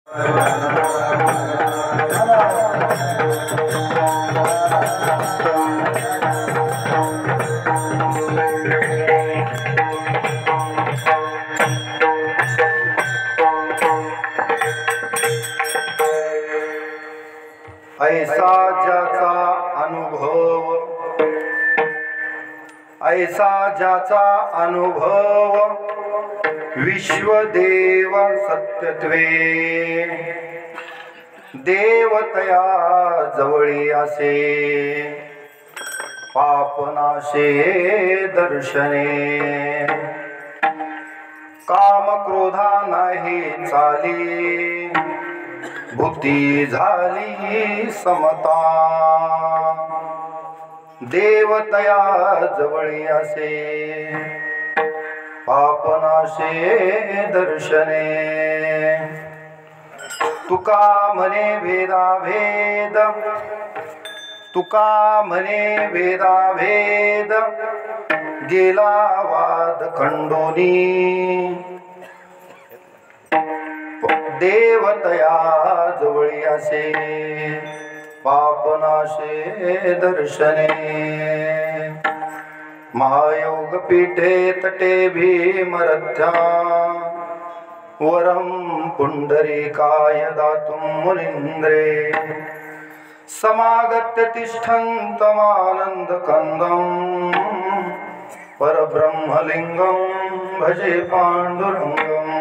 ऐसा ज्याचा अनुभव, ऐसा ज्याचा अनुभव विश्वदेव सत्यत्वे, देवतया जवळी असे पापनाशे दर्शने, काम क्रोधा नाही चाली, भुक्ती झाली समता, देवतया जवळी असे पापनाशे दर्शने, तुका म्हणे भेदाभेद, तुका म्हणे भेदाभेद, गेला वाद खंडोनी, देवतया जवळी असे पापनाशे दर्शने, महायोग पीठे तटे भीमरथ्या, वरम पुंडरीकाय दातुं मुनीन्द्रे, समागत्य तिष्ठन्तमानन्दकन्दं, परब्रह्मलिङ्गं भजे पाण्डुरङ्गम्।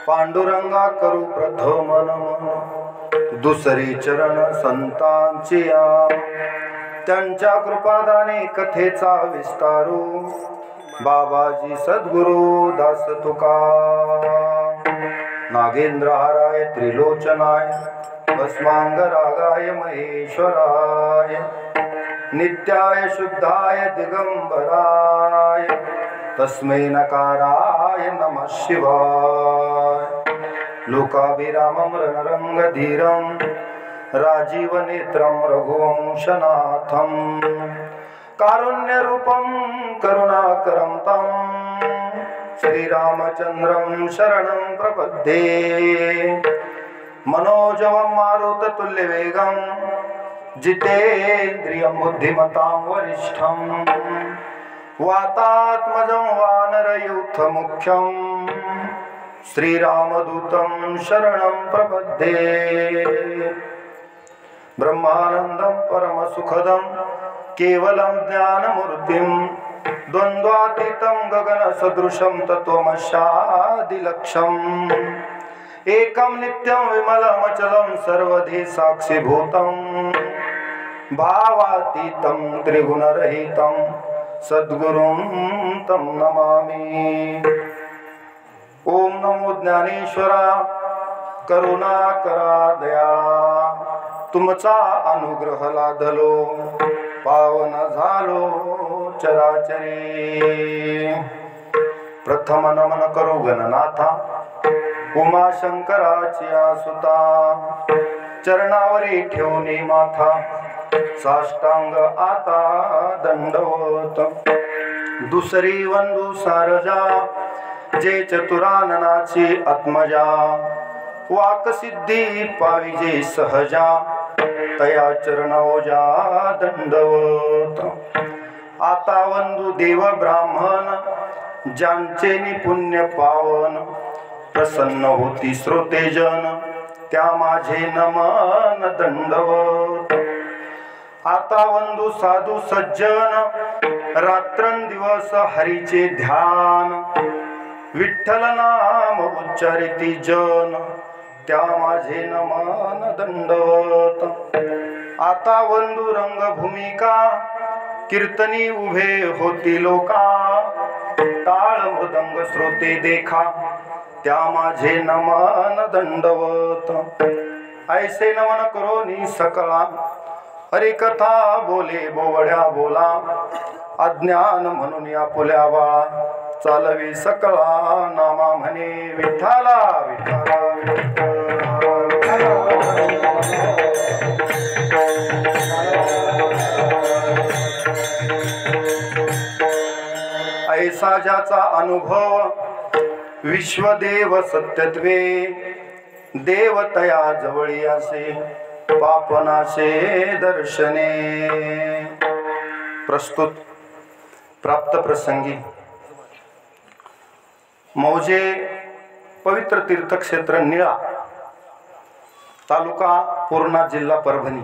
पांडुरंगा करू प्रथम नमन, दुसरी चरण संतांची या, त्यांच्या कृपादाने कथेचा विस्तारू, बाबाजी सद्गुरु दास तुका, नागेंद्र हाराय त्रिलोचनाय, भस्मांग रागाय महेश्वराय, नित्याय शुद्धाय दिगंबराय, तस्मै नकाराय नमः शिवाय। लोकाभिरामं रणरङ्गधीरं राजीवनेत्रं रघुवंशनाथं कारुण्यरूपं करुणाकरं तं श्रीरामचन्द्रं शरणं प्रपद्ये। मनोजवं मारुततुल्यवेगं जितेन्द्रियं बुद्धिमतां वरिष्ठं वातात्मजं वानरयूथमुख्यं श्रीरामदूतं शरणं प्रपद्ये। ब्रह्मानन्दं परमसुखदं केवलं ज्ञानमूर्तिं द्वन्द्वातीतं गगनसदृशं तत्त्वमस्यादिलक्ष्यम् एकं नित्यं विमलमचलं सर्वधी साक्षिभूतं भावातीतं त्रिगुणरहितं सद्गुरुं तं नमामि। ओम नमो ज्ञानेश्वरा करुणाकरा दयाळा तुमचा अनुग्रह लादलो पावन झालो चराचरी। प्रथम नमन करो गणनाथा उमाशंकराची आसुता चरणावरी ठेवणी माथा साष्टांग आता दंडवत। दुसरी वंदू सारजा जे चतुराननाची आत्मजा वाकसिद्धी पाविजे सहजा तया चरणोजा दंडवत। आता वंदू देव ब्राह्मण ज्यांचे निपुण्य पावन प्रसन्न होती श्रोतेजन त्या माझे नमन दंडवत। आता वंदू साधू सज्जन रात्रंदिवस हरीचे ध्यान विठ्ठल नाम उच्चारिती जन त्या माझे नमन दंडवत। आता वंदू रंगभूमिका कीर्तनी उभे होती लोका टाळ मृदंग श्रोते देखा त्या माझे नमन दंडवत। ऐसे नमन करोनी सकळा हरिकथा बोले बोवड्या बोला अज्ञान म्हणून या पुल्या बाळा चालवी सकळा नामा म्हणे विठ्ठला विठ्ठला ऐसा ज्याचा अनुभव विश्वदेव सत्यत्वे देवतया जवळी असे पापनाशे दर्शने। प्रस्तुत प्राप्त प्रसंगी मौजे पवित्र तीर्थक्षेत्र निळा तालुका पूर्णा जिल्हा परभणी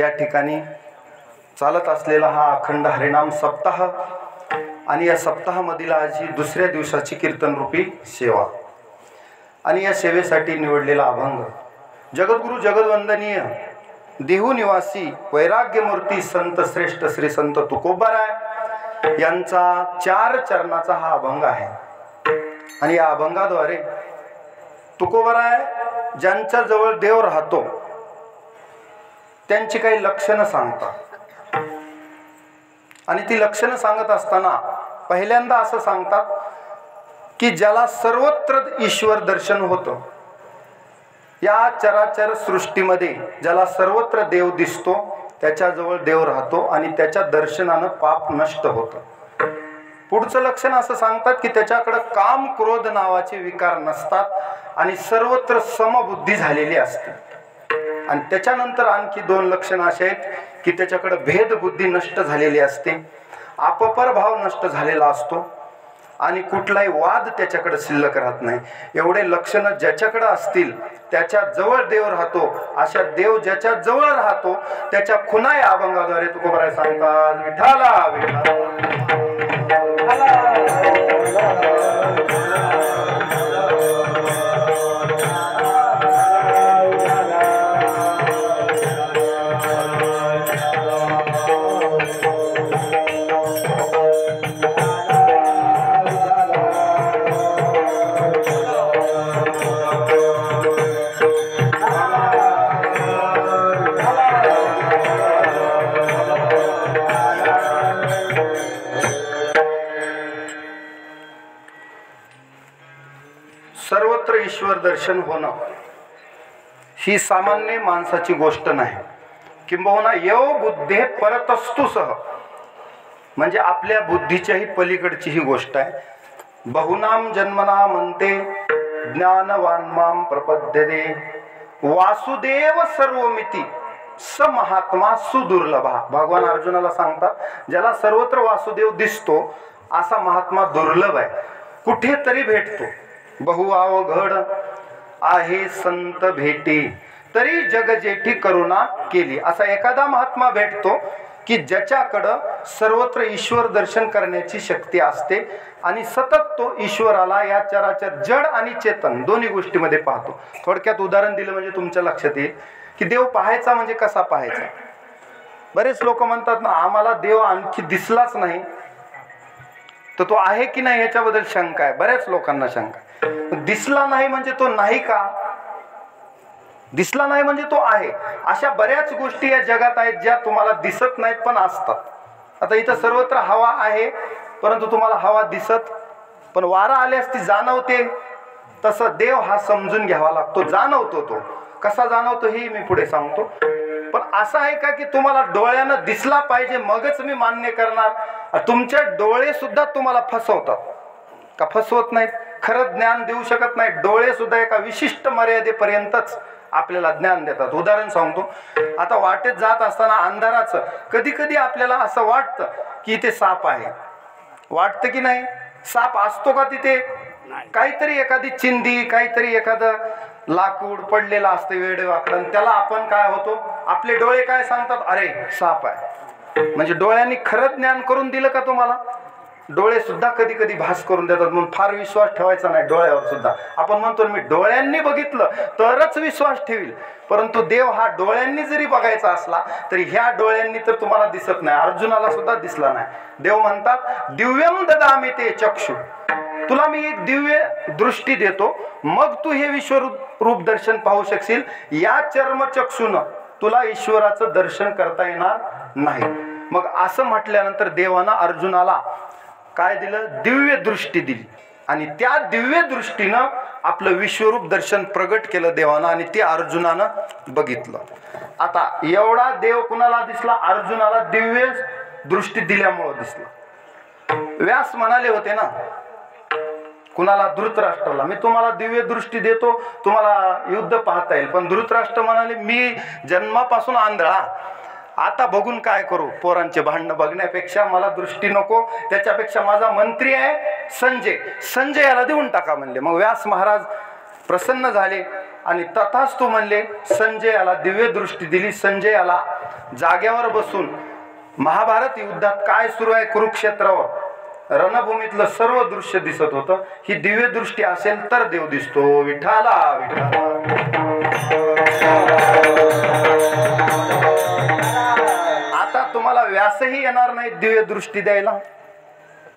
या ठिकाणी चालत असलेला हा अखंड हरिनाम सप्ताह आणि या सप्ताहामधील आज ही दुसऱ्या दिवसाची कीर्तन रूपी सेवा आणि या सेवेसाठी निवडलेला अभंग जगद्गुरु जगदवंदनीय देहू निवासी वैराग्यमूर्ती संत श्रेष्ठ श्री संत तुकोबाराय यांचा 4 चरणाचा हा अभंग आहे। आणि या अभंगाद्वारे तुकोबाराय ज्यांच्या जवळ देव राहतो त्यांची काही लक्षणं सांगतात आणि ती लक्षणं सांगत असताना पहिल्यांदा असं सांगतात की ज्याला सर्वत्र ईश्वर दर्शन होतं या चराचर सृष्टीमध्ये ज्याला सर्वत्र देव दिसतो त्याच्याजवळ देव राहतो आणि त्याच्या दर्शनानं पाप नष्ट होतं। पुढचं लक्षण असं सांगतात की त्याच्याकडे काम क्रोध नावाचे विकार नसतात आणि सर्वत्र समबुद्धी झालेली असते। आणि त्याच्यानंतर आणखी 2 लक्षणं अशी आहेत की त्याच्याकडे भेदबुद्धी नष्ट झालेली असते, अपपर भाव नष्ट झालेला असतो आणि कुठलाही वाद त्याच्याकडे शिल्लक राहत नाही। एवढे लक्षणं ज्याच्याकडे असतील त्याच्या जवळ देव राहतो। अशा देव ज्याच्या जवळ राहतो त्याच्या खुणा या अभंगाद्वारे तुकोबाराय सांगतात विठ्ठला दर्शन होणं ही सामान्य माणसाची गोष्ट नाही. किंबहुना यो बुद्धे परतस्तुसह, म्हणजे आपल्या बुद्धीच्याही पलीकडची ही गोष्ट आहे. बहुनाम जन्मना म्हणते ज्ञानवान माम प्रपद्यते वासुदेव सर्वमिती स महात्मा सुदुर्लभा. भगवान अर्जुनाला सांगतात, ज्याला सर्वत्र वासुदेव दिसतो असा महात्मा दुर्लभ आहे, कुठेतरी भेटतो. बहुअवघड आहे संत भेटी तरी जगजेठी करुणा केली. असा एखादा महात्मा भेटतो की ज्याच्याकडं सर्वत्र ईश्वर दर्शन करण्याची शक्ती असते आणि सतत तो ईश्वराला या चराचर जड आणि चेतन दोन्ही गोष्टीमध्ये पाहतो. थोडक्यात उदाहरण दिलं म्हणजे तुमच्या लक्षात येईल की देव पाहायचा म्हणजे कसा पाहायचा. बरेच लोक म्हणतात ना, आम्हाला देव आणखी दिसलाच नाही, तर तो आहे की नाही याच्याबद्दल शंका आहे. बऱ्याच लोकांना शंका आहे. दिसला नाही म्हणजे तो नाही का? दिसला नाही म्हणजे तो आहे. अशा बऱ्याच गोष्टी या जगात आहेत ज्या तुम्हाला दिसत नाहीत पण असतात. आता इथं सर्वत्र हवा आहे, परंतु तुम्हाला हवा दिसत पण वारा आल्यास ती जाणवते. तसं देव हा समजून घ्यावा लागतो, जाणवतो. तो कसा जाणवतो हे मी पुढे सांगतो. पण असं आहे का की तुम्हाला डोळ्यानं दिसला पाहिजे मगच मी मान्य करणार? तुमचे डोळे सुद्धा तुम्हाला फसवतात का? फसवत नाहीत. खरं ज्ञान देऊ शकत नाही. डोळे सुद्धा एका विशिष्ट मर्यादेपर्यंतच आपल्याला ज्ञान देतात. उदाहरण सांगतो. आता वाटेत जात असताना अंधाराचं कधी कधी आपल्याला असं वाटतं की इथे साप आहे. वाटतं की नाही? साप असतो का तिथे? काहीतरी एखादी चिंदी, काहीतरी एखादं लाकूड पडलेलं असतं वेडे वाकडं, त्याला आपण काय होतो, आपले डोळे काय सांगतात, अरे साप आहे. म्हणजे डोळ्यांनी खरं ज्ञान करून दिलं का तुम्हाला? डोळे सुद्धा कधी कधी भास करून देतात. म्हणून फार विश्वास ठेवायचा नाही डोळ्यावर सुद्धा. आपण म्हणतो मी डोळ्यांनी बघितलं तरच विश्वास ठेवील, परंतु देव हा डोळ्यांनी जरी बघायचा असला तरी ह्या डोळ्यांनी तर तुम्हाला दिसत नाही. अर्जुनाला सुद्धा दिसला नाही. देव म्हणतात दिव्यम ददामि ते चक्षु, तुला मी एक दिव्य दृष्टी देतो, मग तू हे विश्वरूप दर्शन पाहू शकशील. या चर्मचक्षुनं तुला ईश्वराचं दर्शन करता येणार नाही. मग असं म्हटल्यानंतर देवानं अर्जुनाला काय दिलं? दिव्य दृष्टी दिली. आणि त्या दिव्य दृष्टीनं आपलं विश्वरूप दर्शन प्रगट केलं देवानं, आणि ते अर्जुनानं बघितलं. आता एवढा देव कुणाला दिसला? अर्जुनाला दिव्य दृष्टी दिल्यामुळं दिसला. व्यास म्हणाले होते ना कुणाला? धृतराष्ट्राला, मी तुम्हाला दिव्य दृष्टी देतो, तुम्हाला युद्ध पाहता येईल. पण धृतराष्ट्र म्हणाले मी जन्मापासून आंधळा, आता बघून काय करू? पोरांचे भांडणं बघण्यापेक्षा मला दृष्टी नको, त्याच्यापेक्षा माझा मंत्री आहे संजय याला देऊन टाका म्हणले. मग व्यास महाराज प्रसन्न झाले आणि तथास्तु म्हणले. संजयाला दिव्य दृष्टी दिली. संजयाला जाग्यावर बसून महाभारत युद्धात काय सुरू आहे कुरुक्षेत्रावर रणभूमीतलं सर्व दृश्य दिसत होतं. ही दिव्य दृष्टी असेल तर देव दिसतो. विठाला विठाला. आता तुम्हाला व्यासही येणार नाही दिव्य दृष्टी द्यायला,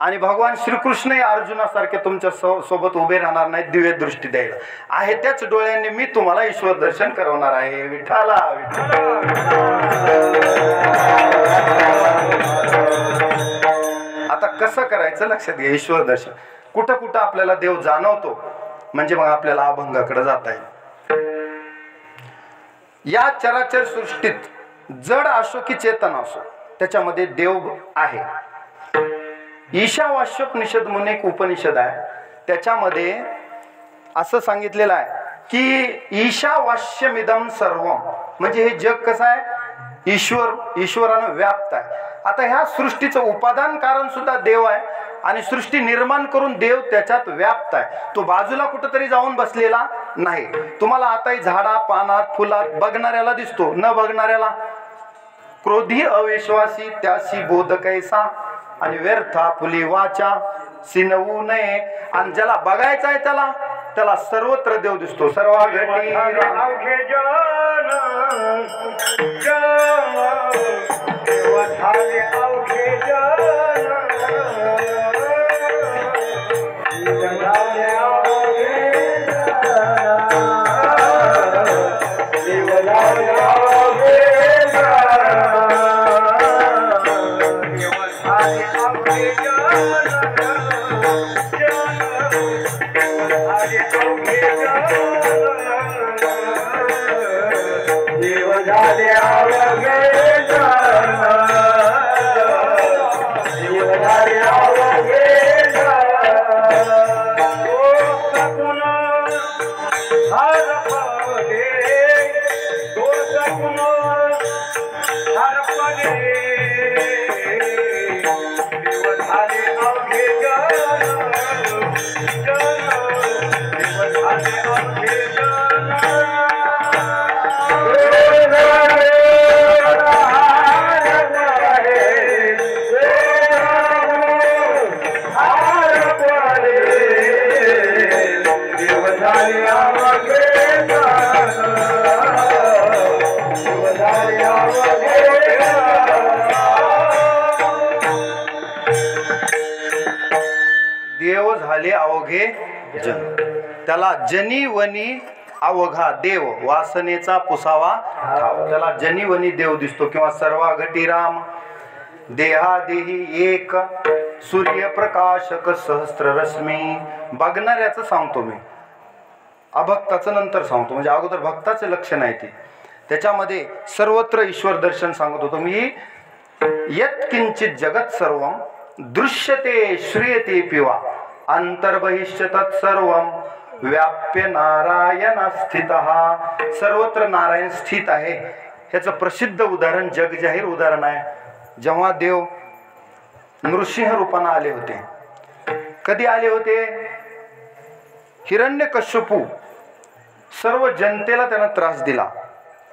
आणि भगवान श्रीकृष्णही अर्जुनासारखे तुमच्या सोबत उभे राहणार नाहीत दिव्य दृष्टी द्यायला. आहे त्याच डोळ्यांनी मी तुम्हाला ईश्वर दर्शन करवणार आहे. विठाला विठाला. आता कसं करायचं लक्षात घ्या. ईश्वर दर्शन कुठं कुठं आपल्याला देव जाणवतो, म्हणजे मग आपल्याला अभंगाकडे जाता येईल. या चराचर सृष्टीत जड असो की चेतन असो त्याच्यामध्ये देव आहे. ईशावास्योपनिषद म्हणून एक उपनिषद आहे, त्याच्यामध्ये असं सांगितलेलं आहे की ईशावास्यमिदं सर्वम, म्हणजे हे जग कसं आहे? ईश्वरानं व्याप्त आहे. आता ह्या सृष्टीचं उपादान कारण सुद्धा देव आहे, आणि सृष्टी निर्माण करून देव त्याच्यात व्याप्त आहे. तो बाजूला कुठंतरी जाऊन बसलेला नाही. तुम्हाला आताही झाडा पानात फुलात बघणाऱ्याला दिसतो, न बघणाऱ्याला क्रोधी अविश्वासी त्याशी बोध कैसा, आणि व्यर्था फुली वाचा सिनवू नये. आणि ज्याला बघायचा आहे त्याला सर्वत्र देव दिसतो. सर्व घटी झाले अवघे जन, देव झाले अवघे जन, दोष हरपले, दोष हरपले, देव झाले अवघे जन, जन, देव झाले अवघे जन. देव झाले अवघे जन, त्याला जनी वनी अवघा देव, वासनेचा पुसावा ठाव. त्याला जनी वनी देव दिसतो किंवा सर्वा घटी राम, देहादेही एक, सूर्यप्रकाशक सहस्त्र रश्मी. बघणाऱ्याचं सांगतो मी, अभक्ताचं नंतर सांगतो, म्हणजे अगोदर भक्ताचं लक्षण आहे ते. त्याच्यामध्ये सर्वत्र ईश्वर दर्शन सांगत होतो मी. यत्किंचित जगत सर्वम दृश्यते श्रूयते पिवा, अंतर्बहिष्य तत्सर्वम व्याप्य नारायण स्थितः. सर्वत्र नारायण स्थित आहे. ह्याचं प्रसिद्ध उदाहरण, जगजाहीर उदाहरण आहे. जेव्हा देव नृसिंह रूपाने आले होते. कधी आले होते? हिरण्यकश्यपू सर्व जनतेला त्यानं त्रास दिला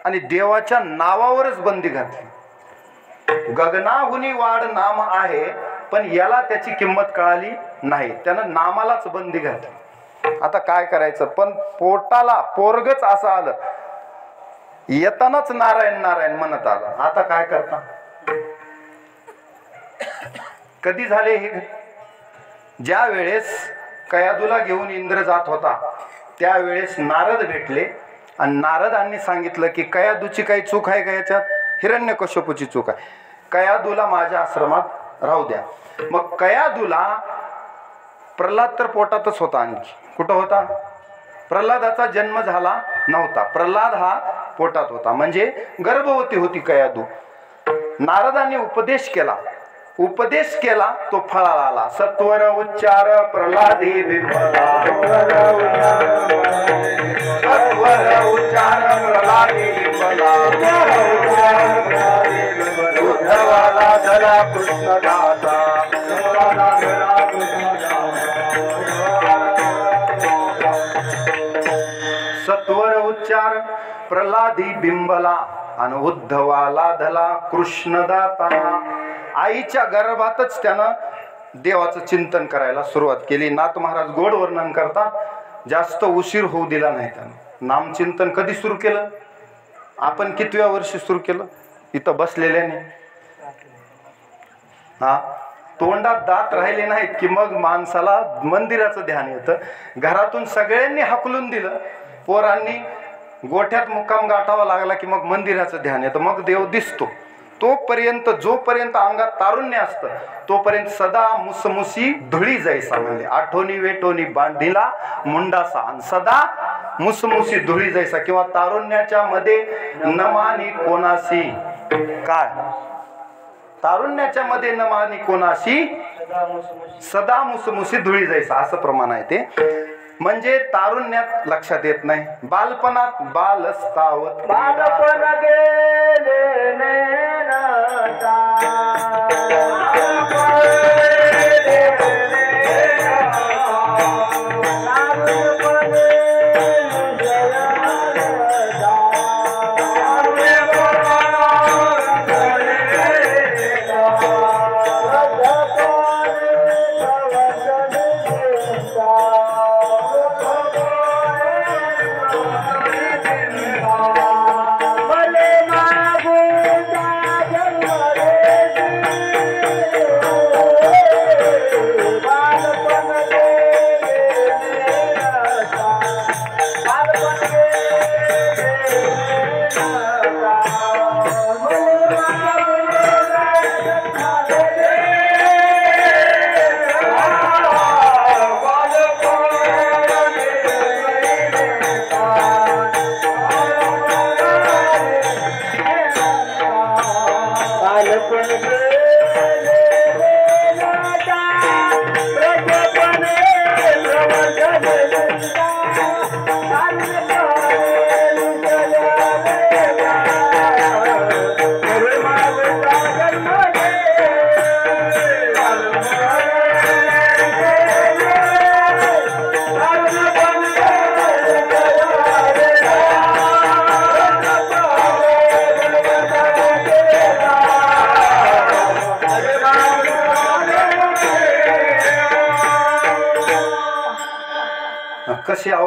आणि देवाच्या नावावरच बंदी घातली. गगनाहुनी वाढ नाम आहे, पण याला त्याची किंमत कळाली नाही. त्यानं नामालाच बंदी घातली. आता काय करायचं? पण पोटाला पोरगच असं आलं, येतानाच नारायण नारायण म्हणत आलं. आता काय करता? कधी झाले हे? ज्या वेळेस कयादूला घेऊन इंद्र जात होता त्यावेळेस नारद भेटले आणि नारदांनी सांगितलं की कयादूची काही चूक आहे का याच्यात? हिरण्यकश्यपूची चूक आहे, कयादूला माझ्या आश्रमात राहू द्या. मग कयादूला प्रल्हाद तर पोटातच होता. आणखी कुठं होता? प्रल्हादाचा जन्म झाला नव्हता, प्रल्हाद हा पोटात होता, म्हणजे गर्भवती होती कयादू. नारदांनी उपदेश केला, उपदेश केला तो फळाला आला. सत्वर उच्चार प्रल्हादी बिंबला, सत्वर उच्चार प्रल्हादी बिंबला, उद्धवाला धरा कृष्णदासा, सत्वर उच्चार प्रल्हादी बिंबला आणि उद्धवाला धला कृष्णदाता. आईच्या गर्भातच त्यानं देवाचं चिंतन करायला सुरुवात केली. नाथ महाराज गोड वर्णन करतात, जास्त उशीर होऊ दिला नाही त्यानं. नामचिंतन कधी सुरू केलं? आपण कितव्या वर्षी सुरू केलं? इथं बसलेल्याने. हा, तोंडात दात राहिले नाहीत की मग माणसाला मंदिराचं ध्यान येतं. घरातून सगळ्यांनी हाकलून दिलं, पोरांनी गोठ्यात मुक्काम गाठावा लागला की मग मंदिराचं ध्यान येतं, मग देव दिसतो. तोपर्यंत जोपर्यंत अंगात तारुण्य असतं तोपर्यंत सदा मुसमुसी धुळी जैसा, म्हणजे आठवणी वेटोनी बांधिला मुंडासा, आणि सदा मुसमुसी धुळी जैसा किंवा तारुण्याच्या मध्ये नमानी कोणाशी. काय तारुण्याच्या मध्ये नमानी कोणाशी, सदा मुसमुसी धुळी जैसा, असं प्रमाण आहे ते. म्हणजे तारुण्यात लक्षात येत नाही, बालपणात बालस्तावत, बालपण गेले नैनाचा,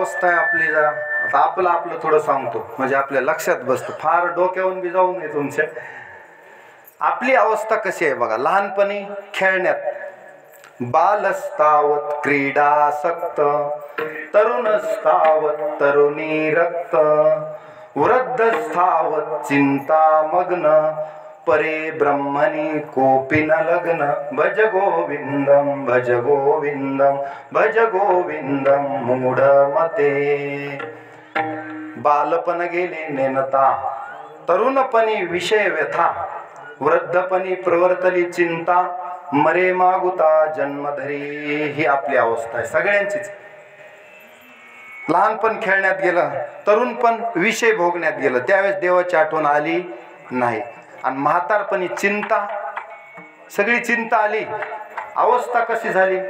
अवस्था आहे आपली. जरा आता आपलं थोडं सांगतो म्हणजे आपल्या लक्षात बसतं, फार डोक्यावरून बी जाऊ नये तुमच्या. आपली अवस्था कशी आहे बघा. लहानपणी खेळण्यात बालस्तावत क्रीडासक्त, तरुणस्तावत तरुणी रक्त, वृद्धस्थावत चिंता मग्न, परे ब्रह्मणी कोपी न लग्न. भज गोविंदम भज गोविंदम भज गोविंदम मूढ मते. बालपण गेले नेनता, तरुणपणी विषय व्यथा, वृद्धपणी प्रवर्तली चिंता, मरे मागुता जन्मधरी. ही आपली अवस्था आहे सगळ्यांचीच. लहानपण खेळण्यात गेलं, तरुणपण विषय भोगण्यात गेलं, त्यावेळेस देवाची आठवण आली नाही. आणि म्हातारपणी चिंता, सगळी चिंता आली. अवस्था कशी झाली.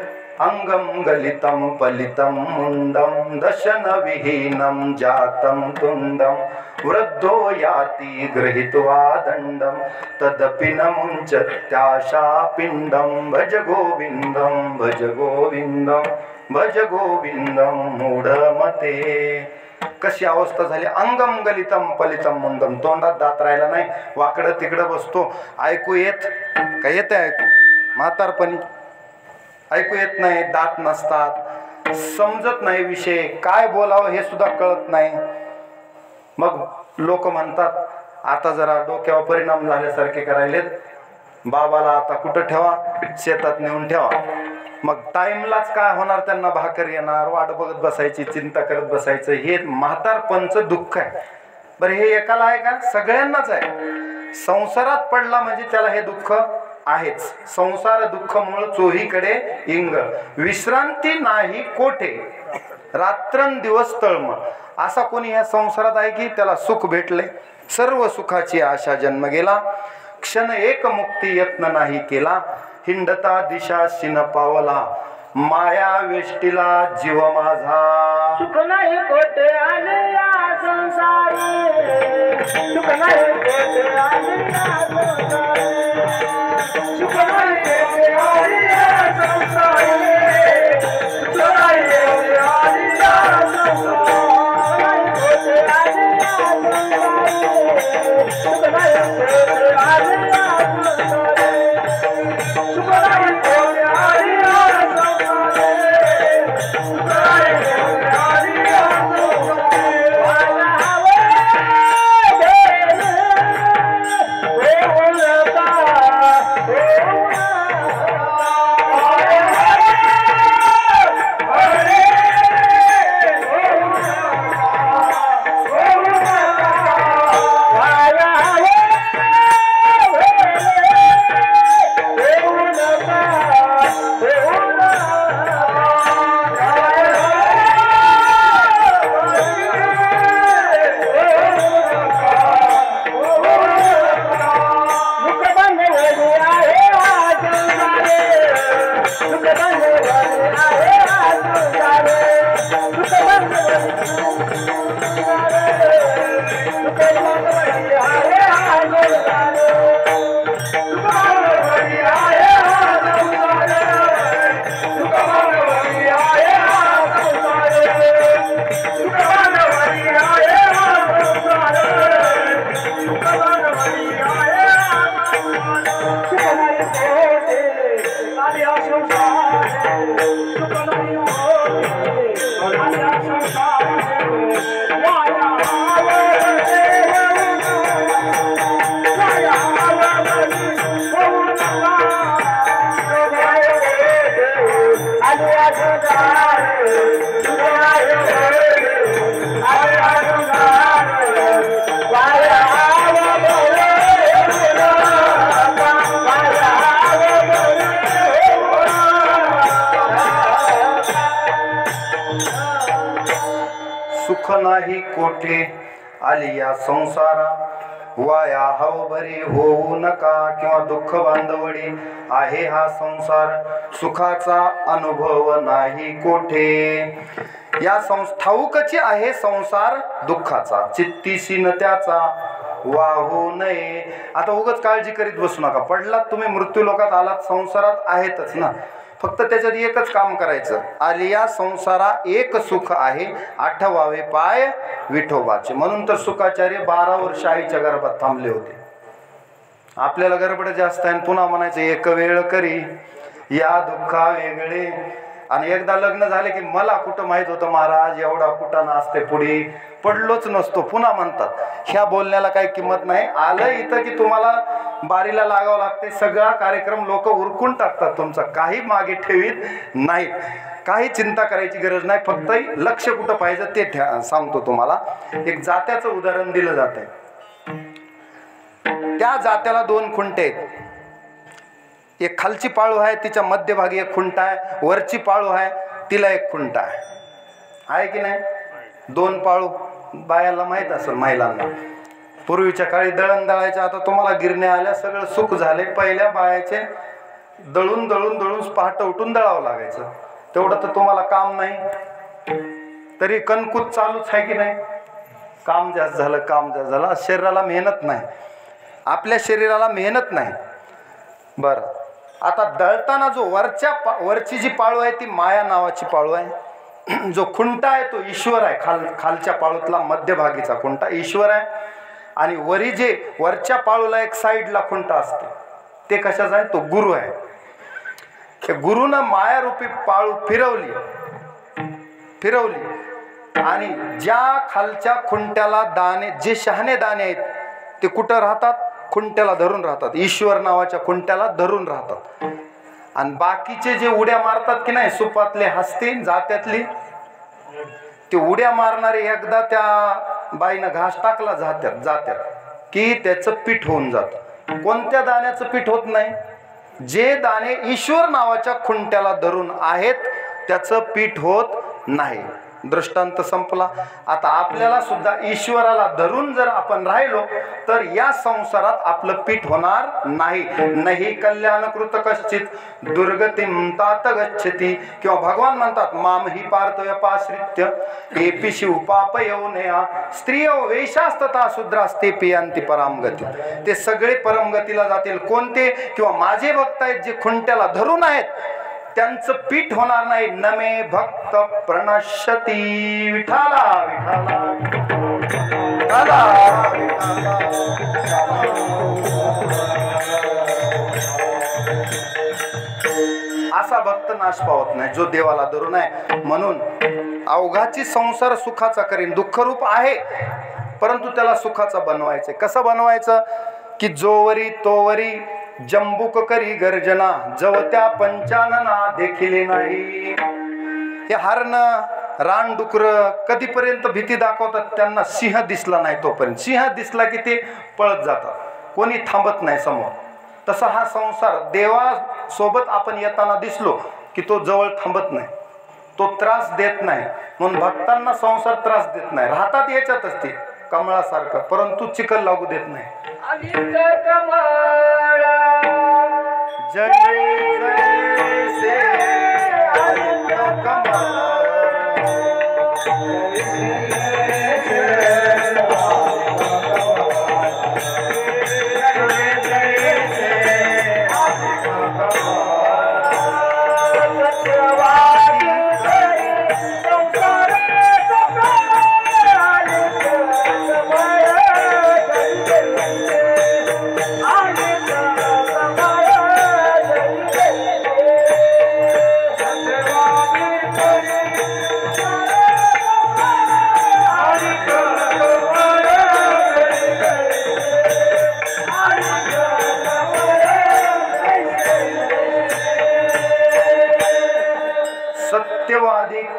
अंगम गलितम पलितम मुंडम, दशन विहीनम जातम तुंडम, वृद्धो याति गृहीत्वा दंडम, तदपि न मुंचत्याशा पिंडम. भज गोविंदम भज गोविंदम भज गोविंदम मूढ मते. कशी अवस्था झाली. अंगम गलितम पलितम मुंडम, तोंडात दात राहिला नाही, वाकडं तिकडं बसतो. ऐकू येत का? येते ऐकू. म्हातारपणी ऐकू येत नाही, दात नसतात, समजत नाही विषय, काय बोलावं हे सुद्धा कळत नाही. मग लोक म्हणतात आता जरा डोक्यावर परिणाम झाल्यासारखे करायलेत, बाबाला आता कुठं ठेवा, शेतात नेऊन ठेवा. मग टाइमलाच काय होणार, त्यांना भाकर येणार, वाट बघत बसायची, चिंता करत बसायचं. हे म्हातारपणचं दुःख आहे. बरं हे एकाला आहे का? सगळ्यांनाच आहे. संसारात पडला म्हणजे त्याला हे दुःख आहेच. संसार दुःख मूळ चोहीकडे इंग, विश्रांती नाही कोठे, रात्रंदिवस तळमळ. असा कोणी या संसारात आहे की त्याला सुख भेटले? सर्व सुखाची आशा जन्म गेला, क्षण एक मुक्ती यत्न नाही केला, हिंडता दिशा शिन पावला, माया वेष्टीला जीव माझा. सुख नाही कोठे आले या संसारी, सुख नाही कोठे आले या संसारी, सुख नाही कोठे आले या संसारी, सुख नाही कोठे आले या संसारी, कोठे आले या संसारी, सुख नाही कोठे आले या संसारी, सुख नाही कोठे आले या संसारी, सुख नाही कोठे आले या संसारी. वाला हवे सुख नाही कोठे आली या संसारा, वाया हवभरी होऊ नका, किंवा दुःख बांधवडी आहे हा संसार, सुखाचा अनुभव नाही कोठे. या ठाऊकची आहे संसार दुःखाचा, चित्तीशी न त्याचा वाहू नये. आता उगाच काळजी करीत बसू नका. पडलात तुम्ही, मृत्यू लोकात आलात, संसारात आहेतच ना. फक्त त्याच्यात एकच काम करायचं, आलिया संसारा एक सुख आहे, आठवावे पाय विठोबाचे. म्हणून तर सुखाचार्य 12 वर्ष आईच्या गर्भात थांबले होते. आपल्याला गडबड जास्त आहे, पुन्हा म्हणायचं एक वेळ करी या दुःखा वेगळे. आणि एकदा लग्न झाले की मला कुठं माहित होतं महाराज एवढा कुटाणा असते, पुढे पडलोच नसतो. पुन्हा म्हणतात. ह्या बोलण्याला काही किंमत नाही. आलं इथं की तुम्हाला बारीला लागावं लागते. सगळा कार्यक्रम लोक उरकून टाकतात तुमचा, काही मागे ठेवीत नाहीत. काही चिंता करायची गरज नाही. फक्त लक्ष कुठं पाहिजे ते सांगतो तुम्हाला. एक जात्याचं उदाहरण दिलं जात आहे. त्या जात्याला 2 खुंटे आहेत. एक खालची पाळू आहे, तिच्या मध्यभागी एक खुंटा आहे. वरची पाळू आहे, तिला एक खुंटा आहे की नाही? 2 पाळू बायाला माहित असेल, महिलांना. पूर्वीच्या काळी दळण दळायच्या, आता तुम्हाला गिरण्या आल्या, सगळं सुख झाले. पहिल्या बायाचे दळून दळून दळून पहाटे उठून दळावं लागायचं. तेवढं तर तुम्हाला काम नाही, तरी कणकूत चालूच आहे की नाही? काम जास्त झालं, काम जास्त झालं. शरीराला मेहनत नाही, आपल्या शरीराला मेहनत नाही. बरं, आता दळताना जो वरची जी पाळू आहे ती माया नावाची पाळू आहे. जो खुंटा आहे तो ईश्वर आहे. खालच्या पाळूतला मध्यभागीचा खुंटा ईश्वर आहे. आणि वरच्या पाळूला एक साईडला खुंटा असते, ते कशाचा आहे? तो गुरु आहे. ते गुरुनं मायारूपी पाळू फिरवली आणि ज्या खालच्या खुंट्याला दाणे, जे शहाणे दाणे आहेत ते कुठं राहतात? खुंट्याला धरून राहतात. ईश्वर नावाच्या खुंट्याला धरून राहतात. आणि बाकीचे जे उड्या मारतात की नाही, सुपातले हस्ती जात्यातली, ते उड्या मारणारे एकदा त्या बाईनं घास टाकला जात्यात की त्याचं पीठ होऊन जातं. कोणत्या दाण्याचं पीठ होत नाही? जे दाणे ईश्वर नावाच्या खुंट्याला धरून आहेत त्याचं पीठ होत नाही. दृष्टांत संपला. आता आपल्याला सुद्धा ईश्वराला धरून जर आपण राहिलो तर या संसारात आपलं पीठ होणार नाही. नाही कल्याण कृत कश्चित दुर्गतीं तात गच्छति. किंवा भगवान म्हणतात माम ही पार्थयपाश्रित्य एपिशी उपापयोनया स्त्रियो वेशास्तथा शूद्रास्ते पियांती परामगती. ते सगळे परमगतीला जातील. कोणते? किंवा माझे भक्त आहेत जे खुंट्याला धरून आहेत त्यांचं पीठ होणार नाही. नमे भक्त प्रणश्यती. विठाला विठाला असा भक्त नाश पावत नाही जो देवाला धरून आहे. म्हणून अवघाची संसार सुखाचा करीन. दुःखरूप आहे परंतु त्याला सुखाचा बनवायचं. कसं बनवायचं? की जोवरी तोवरी जंबुक करी गर्जना, जवत्या पंचानना देखिले नाही. हे हरण रानडुकर कधीपर्यंत भीती दाखवतात? त्यांना सिंह दिसला नाही तोपर्यंत. सिंह दिसला की ते पळत जातात, कोणी थांबत नाही समोर. तसा हा संसार देवासोबत आपण येताना दिसलो की तो जवळ थांबत नाही, तो त्रास देत नाही. म्हणून भक्तांना संसार त्रास देत नाही. राहतात याच्यातच ते कमळासारखं, परंतु चिखल लागू देत नाही. जय जय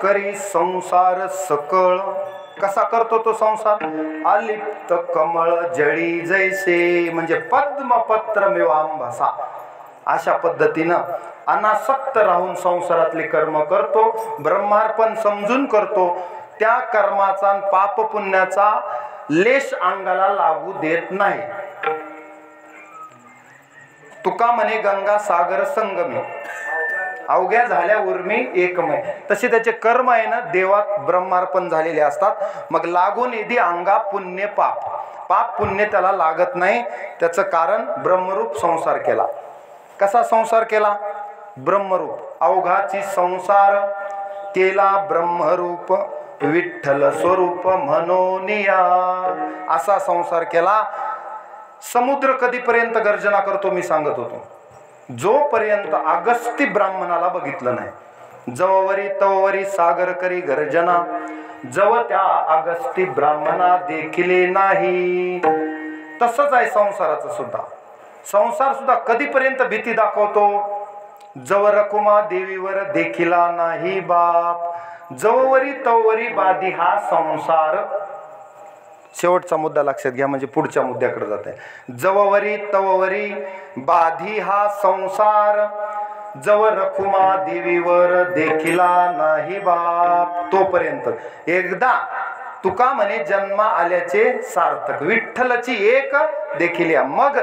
करी संसार सकळ. कसा करतो तो संसार? अलिप्त कमळ जळी जैसे, म्हणजे पद्मपत्र मिवांबसा. अशा पद्धतीनं अनासक्त राहून संसारातले कर्म करतो. ब्रह्मार्पण समजून करतो. त्या कर्माचा पाप पुण्याचा लेश अंगाला लागू देत नाही. तुका म्हणे गंगा सागर संगमी, अवघ्या झाल्या उर्मी एकमय. तसे त्याचे कर्म आहे ना देवात ब्रह्मार्पण झालेले असतात. मग लागून येदी अंगा पुण्य पाप, पाप पुण्य त्याला लागत नाही. त्याचं कारण ब्रह्मरूप संसार केला. कसा संसार केला? ब्रह्मरूप अवघाची संसार केला ब्रह्मरूप विठ्ठल स्वरूप म्हणोनिया. असा संसार केला. समुद्र कधीपर्यंत गर्जना करतो मी सांगत होतो, जोपर्यंत अगस्ती ब्राह्मणाला बघितलं नाही. जववरी तववरी सागर करी गर्जना, जव त्या अगस्ती ब्राह्मणा देखिले नाही. तसंच आहे संसाराचं सुद्धा. संसार सुद्धा कधीपर्यंत भीती दाखवतो, जव रकुमा देवीवर देखिला नाही बाप. जववरी तववरी बाधी हा संसार. शेवटचा मुद्दा लक्षात घ्या म्हणजे पुढच्या मुद्द्याकडे जाते. जववरी तववरी बाधी हा संसार, जव रखुमा देवीवर देखिला नाही बाप. तोपर्यंत एकदा तुका म्हणे जन्मा आल्याचे सार्थक, विठ्ठलची एक देखील मग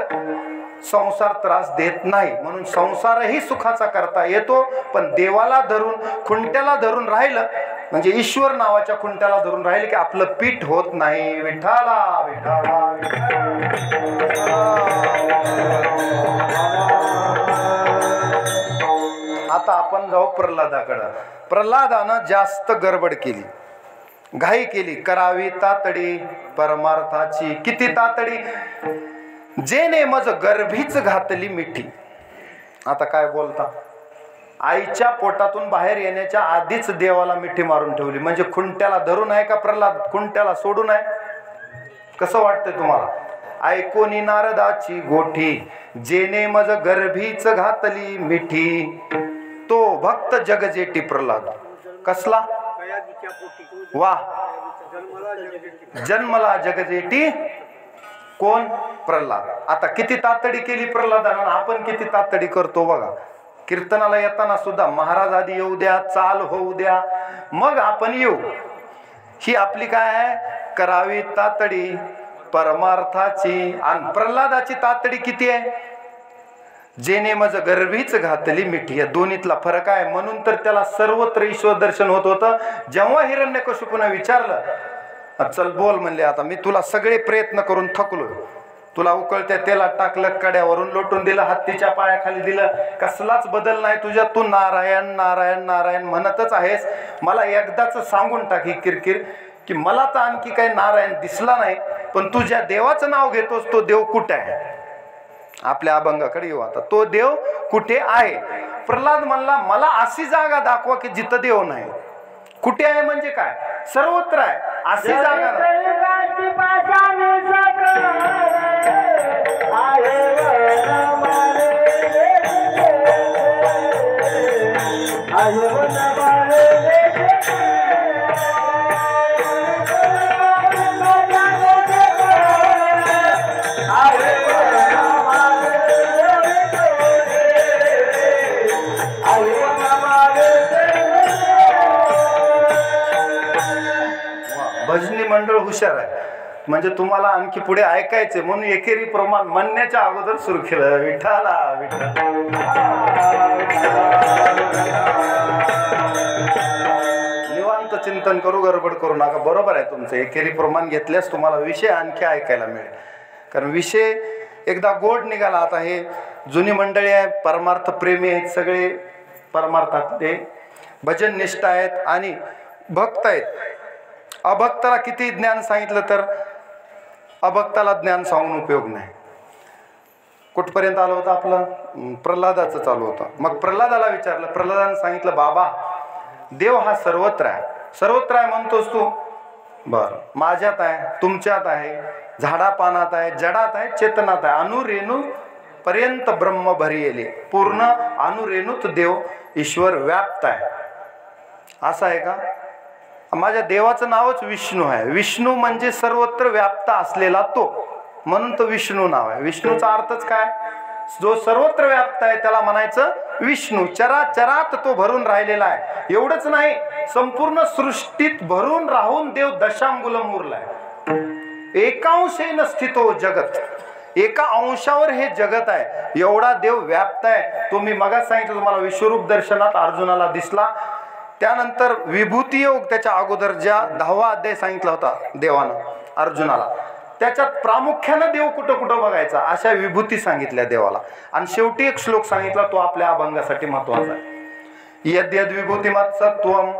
संसार त्रास देत नाही. म्हणून संसारही सुखाचा करता येतो, पण देवाला धरून खुंट्याला धरून राहिलं म्हणजे ईश्वर नावाच्या खुंट्याला धरून राहिलं की आपलं पीठ होत नाही. विठ्ठला विठ्ठला आता आपण जाऊ प्रल्हादाकडं. प्रल्हादानं जास्त गडबड केली, घाई केली. करावी तातडी परमार्थाची. किती तातडी? जेने मज गर्भीच घातली मिठी. आता काय बोलता? आईच्या पोटातून बाहेर येण्याच्या आधीच देवाला मिठी मारून ठेवली. म्हणजे खुंट्याला धरून आहे का प्रल्हाद? खुंट्याला सोडून आहे? कसं वाटतंय तुम्हाला? ऐकोनी नारदाची गोठी, जेने मज गर्भीच घातली मिठी, तो भक्त जगजेटी प्रल्हाद. कसला? वा, जन्मला जगजेटी कोण? प्रल्हाद. आता किती तातडी केली प्रल्हादानं, आपण किती तातडी करतो बघा. कीर्तनाला येताना सुद्धा महाराज आधी येऊ द्या, चाल होऊ द्या, मग आपण येऊ. ही आपली काय आहे? करावी तातडी परमार्थाची. आणि प्रल्हादाची तातडी किती आहे? जेने मज गर्भीच घातली मिठी. या दोन्हीतला फरक आहे. म्हणून तर त्याला सर्वत्र ईश्वर दर्शन होत होतं. जेव्हा हिरण्यकशिपूने विचारलं, चल बोल म्हणले, आता मी तुला सगळे प्रयत्न करून थकलो, तुला उकळत्या तेलात टाकलं, कड्यावरून लोटून दिलं, हत्तीच्या पायाखाली दिलं, कसलाच बदल नाही तुझ्या. तू नारायण नारायण नारायण म्हणतच आहेस. मला एकदाच सांगून टाक ही किरकिर की मला तर आणखी काही नारायण दिसला नाही, पण तू ज्या देवाचं नाव घेतोस तो देव कुठे आहे? आपल्या अभंगाकडे येऊ आता. तो देव कुठे आहे? प्रल्हाद म्हणला, मला अशी जागा दाखवा की जिथं देव नाही. कुठे आहे म्हणजे काय? सर्वत्र आहे. अशी जागा भजनी मंडळ हुशार आहे. म्हणजे तुम्हाला आणखी पुढे ऐकायचे म्हणून एकेरी प्रमाण म्हणण्याच्या अगोदर सुरू केलं. विठ्ठला विठ्ठला. निवांत चिंतन करू, गडबड करू नका. बरोबर आहे तुमचं. एकेरी प्रमाण घेतल्यास तुम्हाला विषय आणखी ऐकायला मिळेल. कारण विषय एकदा गोड निघाला. आता हे जुनी मंडळी आहे, परमार्थ प्रेमी आहेत, सगळे परमार्थातले भजन निष्ठ आहेत आणि भक्त आहेत. अभक्ताला किती ज्ञान सांगितलं तर अभक्ताला ज्ञान सांगून उपयोग नाही. कुठपर्यंत आलं होतं आपलं? प्रल्हादाचं चालू होतं. मग प्रल्हादाला विचारलं, प्रल्हादानं सांगितलं, बाबा देव हा सर्वत्र आहे. सर्वत्र आहे म्हणतोस तू? बरं, माझ्यात आहे, तुमच्यात आहे, झाडापानात आहे, जडात आहे, चेतनात आहे. अणुरेणू पर्यंत ब्रह्म भरियेले. पूर्ण अणुरेणूत देव ईश्वर व्याप्त आहे. असं आहे का? माझ्या देवाचं नावच विष्णू आहे. विष्णू म्हणजे सर्वत्र व्याप्त असलेला तो, म्हणून तो विष्णू नाव आहे. विष्णूचा अर्थच काय? जो सर्वत्र व्याप्त आहे त्याला म्हणायचं विष्णू. चराचरात तो भरून राहिलेला आहे. एवढंच नाही, संपूर्ण सृष्टीत भरून राहून देव दशांगुलम उरलाय. एकांशेन स्थितो जगत. एका अंशावर हे जगत आहे. एवढा देव व्याप्त आहे. तो मी मगाच सांगितलं तुम्हाला, विश्वरूप दर्शनात अर्जुनाला दिसला. त्यानंतर विभूती योग, त्याच्या अगोदर ज्या 10वा अध्याय सांगितला होता देवानं अर्जुनाला, त्याच्यात प्रामुख्यानं देव कुठं कुठं बघायचा अशा विभूती सांगितल्या देवाला. आणि शेवटी एक श्लोक सांगितला, तो आपल्या अभंगासाठी महत्वाचा आहे. यद्यद् विभूतिमत् सत्वम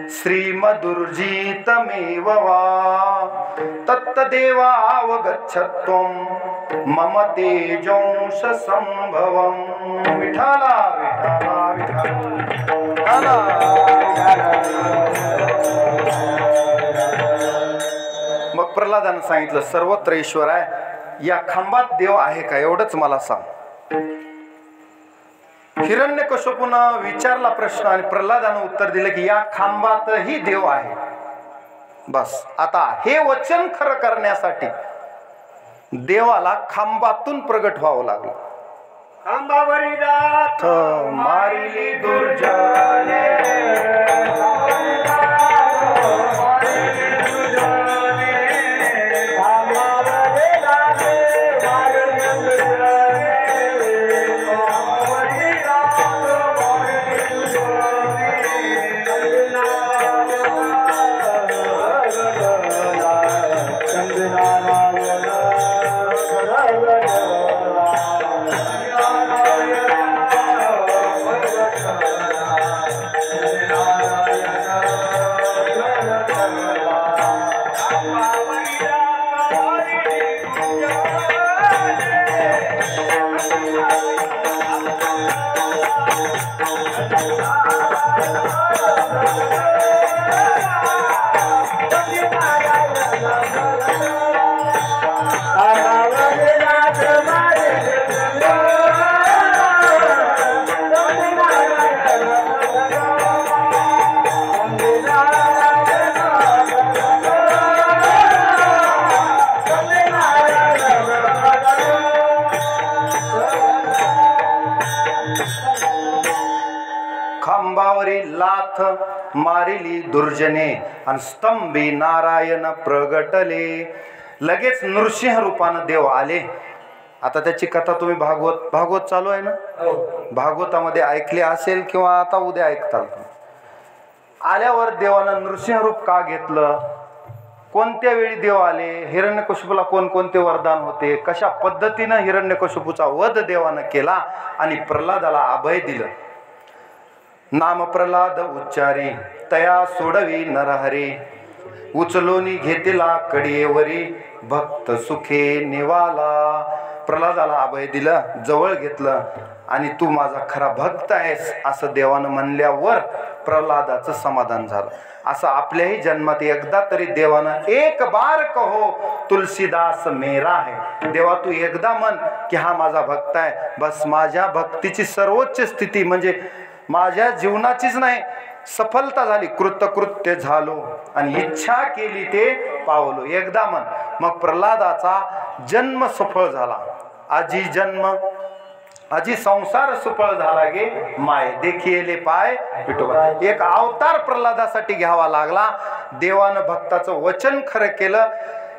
श्रीमदुर्जितमेव वा तत्तदेवावगच्छत्वं मम तेजोंश संभवम. विठाला विठाला विठाला. मग प्रल्हादानं सांगितलं, सर्वत्र ईश्वर आहे, या खांबात देव आहे का एवढंच मला सांग. हिरण्यकश्यपूनं विचारला प्रश्न आणि प्रल्हादानं उत्तर दिलं की या खांबातही देव आहे. बस आता हे वचन खरं करण्यासाठी देवाला खांबातून प्रगट व्हावं लागलं. खांबावरी जात मारिली दुर्जने लाथ मारिली दुर्जने आणि स्तंभी नारायण प्रगटले. लगेच नृसिंह रूपानं देव आले. आता त्याची कथा तुम्ही भागवत चालू आहे ना, भागवतामध्ये ऐकली असेल किंवा आता उद्या ऐकताल. आल्यावर देवानं नृसिंह रूप का घेतलं, कोणत्या वेळी देव आले, हिरण्यकशिपूला कोणकोणते वरदान होते, कशा पद्धतीनं हिरण्यकशिपूचा वध देवानं केला आणि प्रल्हादाला अभय दिलं. नाम प्रल्हाद उच्चारी तया सोडवी नरहरी, उचलोनी घेतला कडियेवरी भक्त सुखे निवाला. प्रल्हादाला अभय दिलं, जवळ घेतलं आणि तू माझा खरा भक्त आहेस असं देवानं म्हणल्यावर प्रल्हादाचं समाधान झालं. असं आपल्याही जन्मात एकदा तरी देवानं एक बार कहो तुलसीदास मेरा आहे. देवा तू एकदा म्हण की हा माझा भक्त आहे. बस माझ्या भक्तीची सर्वोच्च स्थिती म्हणजे माझ्या जीवनाचीच नाही, सफलता झाली, कृतकृत्य झालो आणि इच्छा केली ते पावलो. एकदा म्हण. मग प्रल्हादाचा जन्म सफळ झाला. आजी संसार सुफळ झाला गे माय देखिले पाय विठोबा. एक अवतार प्रल्हादासाठी घ्यावा लागला. देवानं भक्ताचं वचन खरं केलं.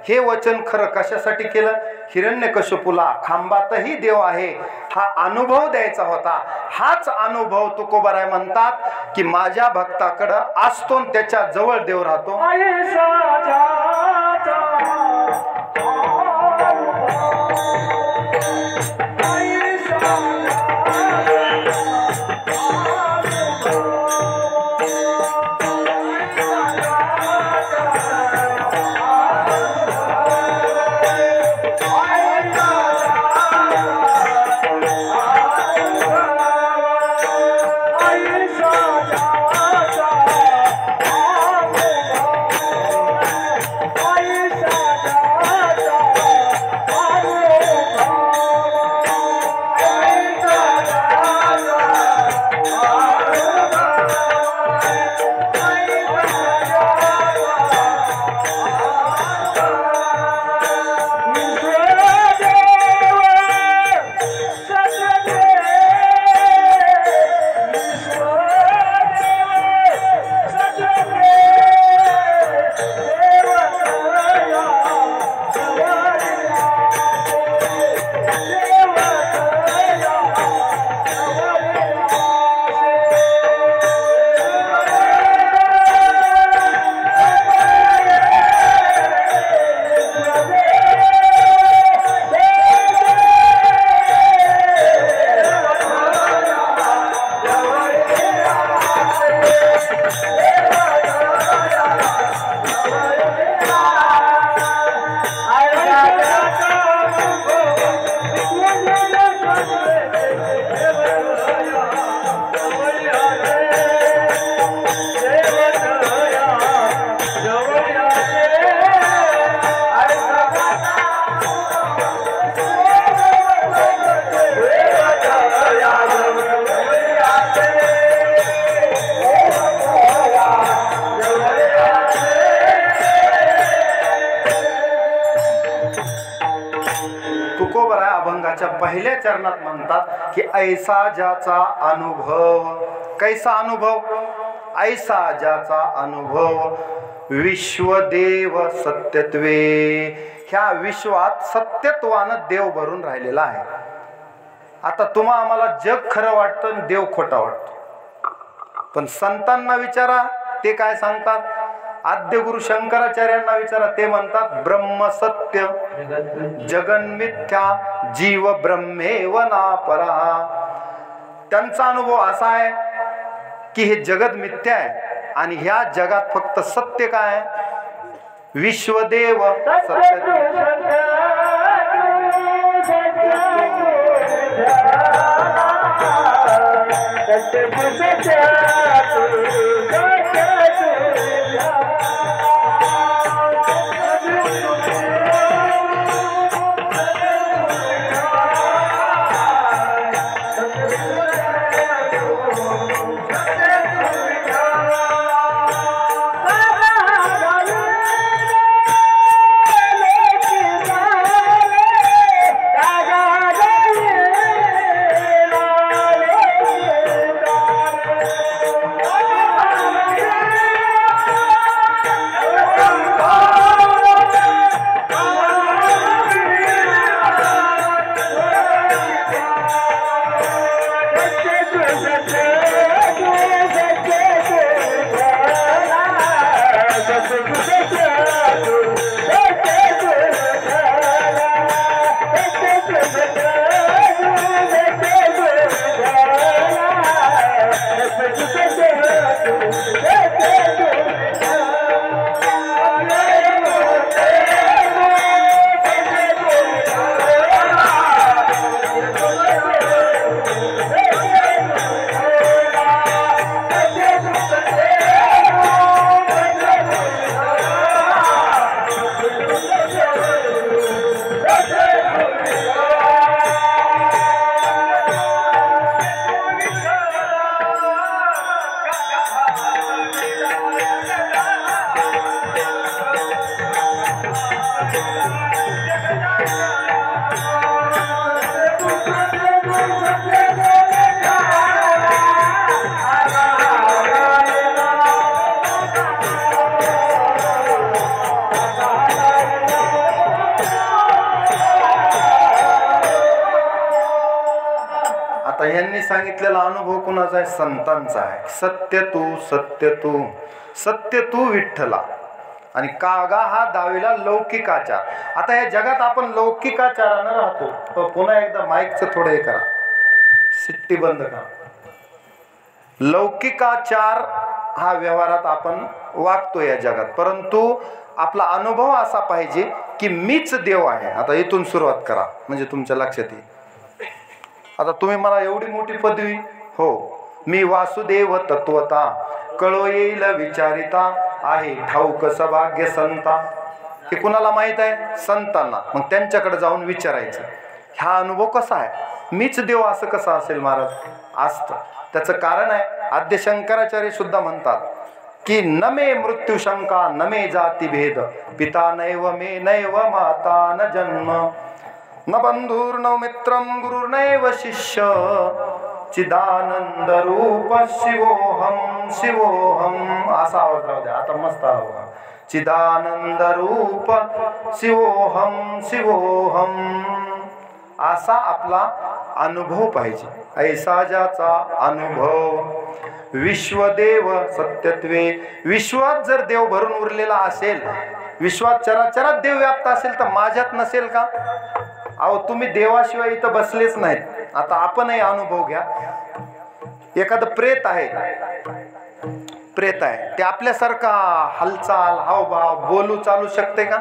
हे वचन खरं कशासाठी केलं, हिरण्यकशिपूला खांबातही देव आहे हा अनुभव द्यायचा होता. हाच अनुभव तुकोबाराय म्हणतात की माझ्या भक्ताकडं असतो त्याच्या जवळ देव राहतो. I तुकोबराय अभंगाच्या पहिल्या चरणात म्हणतात की ऐसा ज्याचा अनुभव, कैसा अनुभव, ऐसा ज्याचा अनुभव विश्वदेव सत्यत्वे, ह्या विश्वात सत्यत्वानं देव भरून राहिलेला आहे. आता तुम्हा आम्हाला जग खरं वाटतं आणि देव खोटा वाटतो, पण संतांना विचारा ते काय सांगतात. आद्य गुरु शंकराचार्यांना विचारा, ते म्हणतात ब्रह्म सत्य जगन मिथ्या जीव ब्रह्मेव नापरा. त्यांचा अनुभव असा आहे की हे जगत मिथ्या आहे आणि ह्या जगात फक्त सत्य काय आहे, विश्वदेव सत्य. यांनी सांगितलेला अनुभव कुणाचा आहे, संतांचा आहे. सत्य तू सत्य तू सत्य तू विठ्ठला. आणि कागा हा दावीला लौकिकाचार. आता या जगात आपण लौकिकाचारानं राहतो. पुन्हा एकदा माईकचं थोडं हे करा, सिट्टी बंद करा. लौकिकाचार हा व्यवहारात आपण वागतो या जगात, परंतु आपला अनुभव असा पाहिजे की मीच देव आहे. आता इथून सुरुवात करा म्हणजे तुमच्या लक्षात येईल. आता तुम्ही मला एवढी मोठी पदवी, हो मी वासुदेव तत्वता कळो येईल विचारिता आहे ठाऊक सभाग्य संता. हे कुणाला माहित आहे, संतांना. मग त्यांच्याकडे जाऊन विचारायचं हा अनुभव कसा आहे, मीच देव असं कसं असेल महाराज. असतं त्याचं कारण आहे. आद्य शंकराचार्य सुद्धा म्हणतात की न मे मृत्यू शंका न मे जाती भेद पिता नैव मे नैव माता न जन्म न बंधुर्न मित्रं गुरुर्नैव शिष्य चिदानंद रूप शिवोहम शिवोहम. असा आवाज राहू द्या, आता मस्त आला बघा. चिदानंद रूप शिवोहम शिवोहम. असा आपला अनुभव पाहिजे. ऐसा ज्याचा अनुभव विश्वदेव सत्यत्वे. विश्वात जर देव भरून उरलेला असेल, विश्वात चराचरात देव व्याप्त असेल तर माझ्यात नसेल का. अहो तुम्ही देवाशिवाय इथं बसलेच नाहीत. आता आपणही अनुभव घ्या. एखादं प्रेत आहे, प्रेत आहे, ते आपल्यासारखा हालचाल हावभाव बोलू चालू शकते का.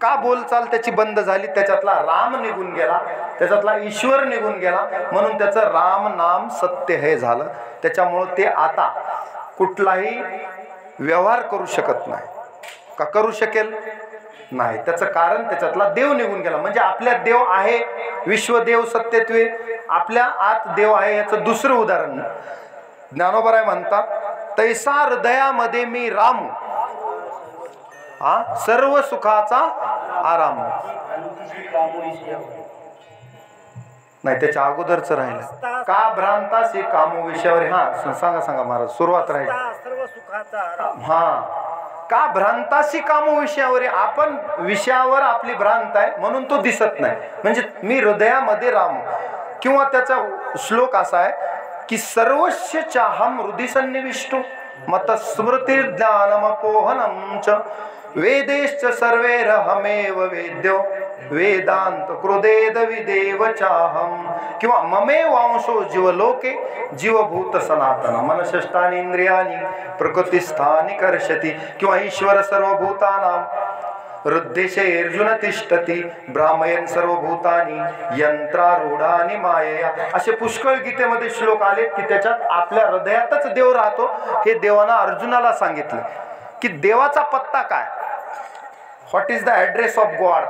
का बोलचाल त्याची बंद झाली, त्याच्यातला राम निघून गेला, त्याच्यातला ईश्वर निघून गेला, म्हणून त्याचं राम नाम सत्य हे झालं. त्याच्यामुळं ते आता कुठलाही व्यवहार करू शकत नाही. का करू शकेल नाही, त्याचं कारण त्याच्यातला देव निघून गेला. म्हणजे आपल्यात देव आहे, विश्वदेव सत्यत्वे, आपल्या आत देव आहे. याचं दुसरं उदाहरण ज्ञानोबराय म्हणतात, तैसा हृदयामध्ये मी राम सर्व सुखाचा आराम. नाही, त्याच्या अगोदरच राहिलं. का भ्रांतासी कामो विषयावर. हा सांगा महाराज, सुरुवात राहील. सर्व सुखाचा हा, का भ्रांतासी कामो विषयावर. आपण विषयावर आपली भ्रांत आहे म्हणून तो दिसत नाही. म्हणजे मी हृदयामध्ये राम. किंवा त्याचा श्लोक असा आहे की सर्वस्य चाहम हृदि सन्निविष्टो मत स्मृती ज्ञानमपोहनम च वेदेश्च सर्वैरहमेव वेद्यो वेदांत कृदेद विदेव चाहम. किंवा ममे वांशो जीवलोके जीवभूत सनातन मनषष्टानि इंद्रियानि प्रकृतिस्थानि कर्षति. किंवा ईश्वर सर्वभूतानां हृद्देशे अर्जुन तिष्ठती भ्रामयन सर्वभूतानि यंत्रारूढानि मायया. असे पुष्कळ गीतेमध्ये श्लोक आले की त्याच्यात आपल्या हृदयातच देव राहतो. हे देवानं अर्जुनाला सांगितलं की देवाचा पत्ता काय. What is the address of God.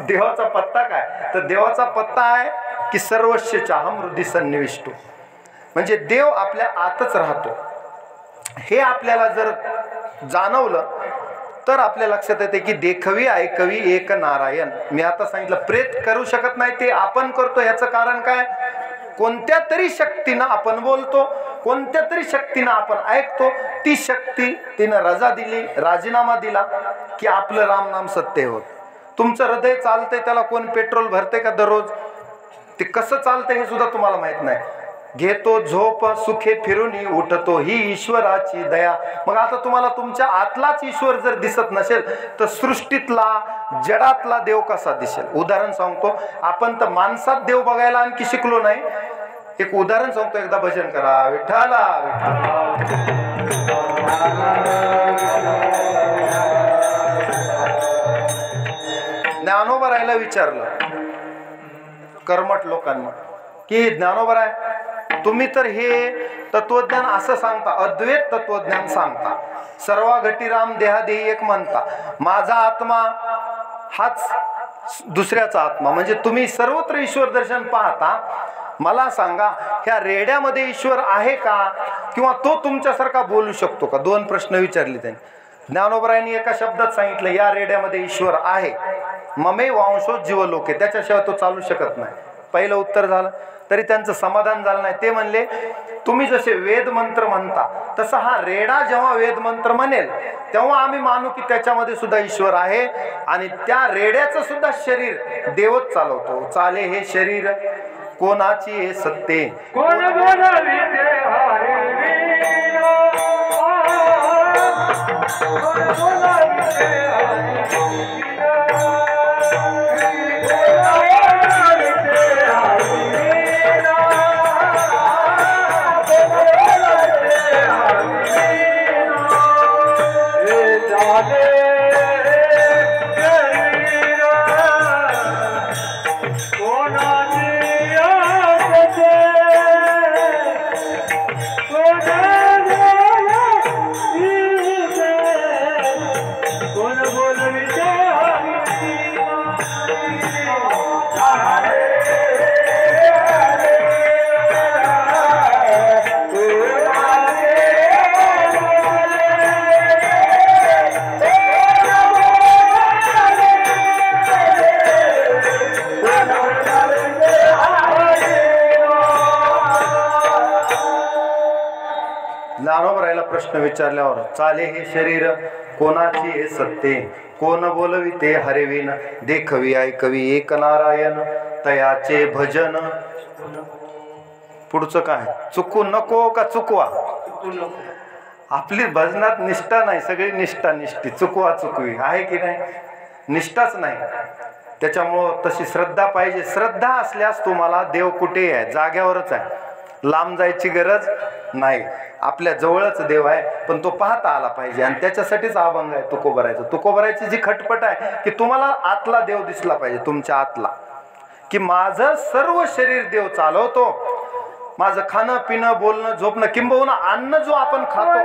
देवाचा पत्ता काय. तर देवाचा पत्ता आहे की सर्वस्य चाहम हृदि सन्निविष्टो. म्हणजे देव आपल्या आतच राहतो. हे आपल्याला जर जाणवलं तर आपल्या लक्षात येते की देखवी ऐकवी एक नारायण. मी आता सांगितलं प्रेत करू शकत नाही, ते आपण करतो. याचं कारण काय. कोणत्या तरी शक्तीनं आपण बोलतो, कोणत्या तरी शक्तीनं आपण ऐकतो. ती शक्ती तिनं रजा दिली, राजीनामा दिला की आपलं रामनाम सत्य होत. तुमचं हृदय चालतंय, त्याला कोण पेट्रोल भरते का दररोज. ते कसं चालतंय हे सुद्धा तुम्हाला माहित नाही. घेतो झोप सुखे फिरून उठतो ही ईश्वराची दया. मग आता तुम्हाला तुमच्या आतलाच ईश्वर जर दिसत नसेल तर सृष्टीतला जडातला देव कसा दिसेल. उदाहरण सांगतो. आपण तर माणसात देव बघायला आणखी शिकलो नाही. एक उदाहरण सांगतो. एकदा भजन करा विठ्ठला ज्ञानोबा राहायला विचारलं कर्मठ लोकांना की ज्ञानोबा आहे तुम्ही तर हे तत्वज्ञान असं सांगता, अद्वैत तत्वज्ञान सांगता, सर्व घटीराम देहादेही एक म्हणता, माझा आत्मा हाच दुसऱ्याचा आत्मा, म्हणजे तुम्ही सर्वत्र ईश्वर दर्शन पाहता. मला सांगा ह्या रेड्यामध्ये ईश्वर आहे का, किंवा तो तुमच्यासारखा बोलू शकतो का. दोन प्रश्न विचारले त्यांनी. ज्ञानोबरायांनी एका शब्दात सांगितलं या रेड्यामध्ये ईश्वर आहे. ममे वांशो जीवलोके. त्याच्याशिवाय तो चालू शकत नाही. पहिलं उत्तर झालं. तरी त्यांचं समाधान झालं नाही. ते म्हणले तुम्ही जसे वेद मंत्र म्हणता तसा हा रेडा जेव्हा वेद मंत्र म्हणेल तेव्हा आम्ही मानू की त्याच्यामध्ये सुद्धा ईश्वर आहे. आणि त्या रेड्याचं सुद्धा शरीर देवच चालवतो. चाले हे शरीर कोणाची हे सत्ते. कोण बोलविते प्रश्न विचारल्यावर चाले हे शरीर कोणाची हे सत्ते. कोण बोलविते हरविन देखवी ऐकवी एक नारायण तयाचे भजन. पुढचं काय. चुकू नको का चुकवा. आपली भजनात निष्ठा नाही, सगळी निष्ठा निष्ठी. चुकवा चुकवी आहे की नाही. निष्ठाच नाही. त्याच्यामुळं तशी श्रद्धा पाहिजे. श्रद्धा असल्यास तुम्हाला देव कुठे आहे जाग्यावरच आहे. लांब जायची गरज नाही. आपल्या जवळच देव आहे, पण तो पाहता आला पाहिजे. आणि त्याच्यासाठीच अभंग आहे तुकोबरायचं. तुकोबरायची जी खटपट आहे की तुम्हाला आतला देव दिसला पाहिजे. तुमच्या आतला की माझं सर्व शरीर देव चालवतो. माझं खाणं पिणं बोलणं झोपणं किंबहुना अन्न जो आपण खातो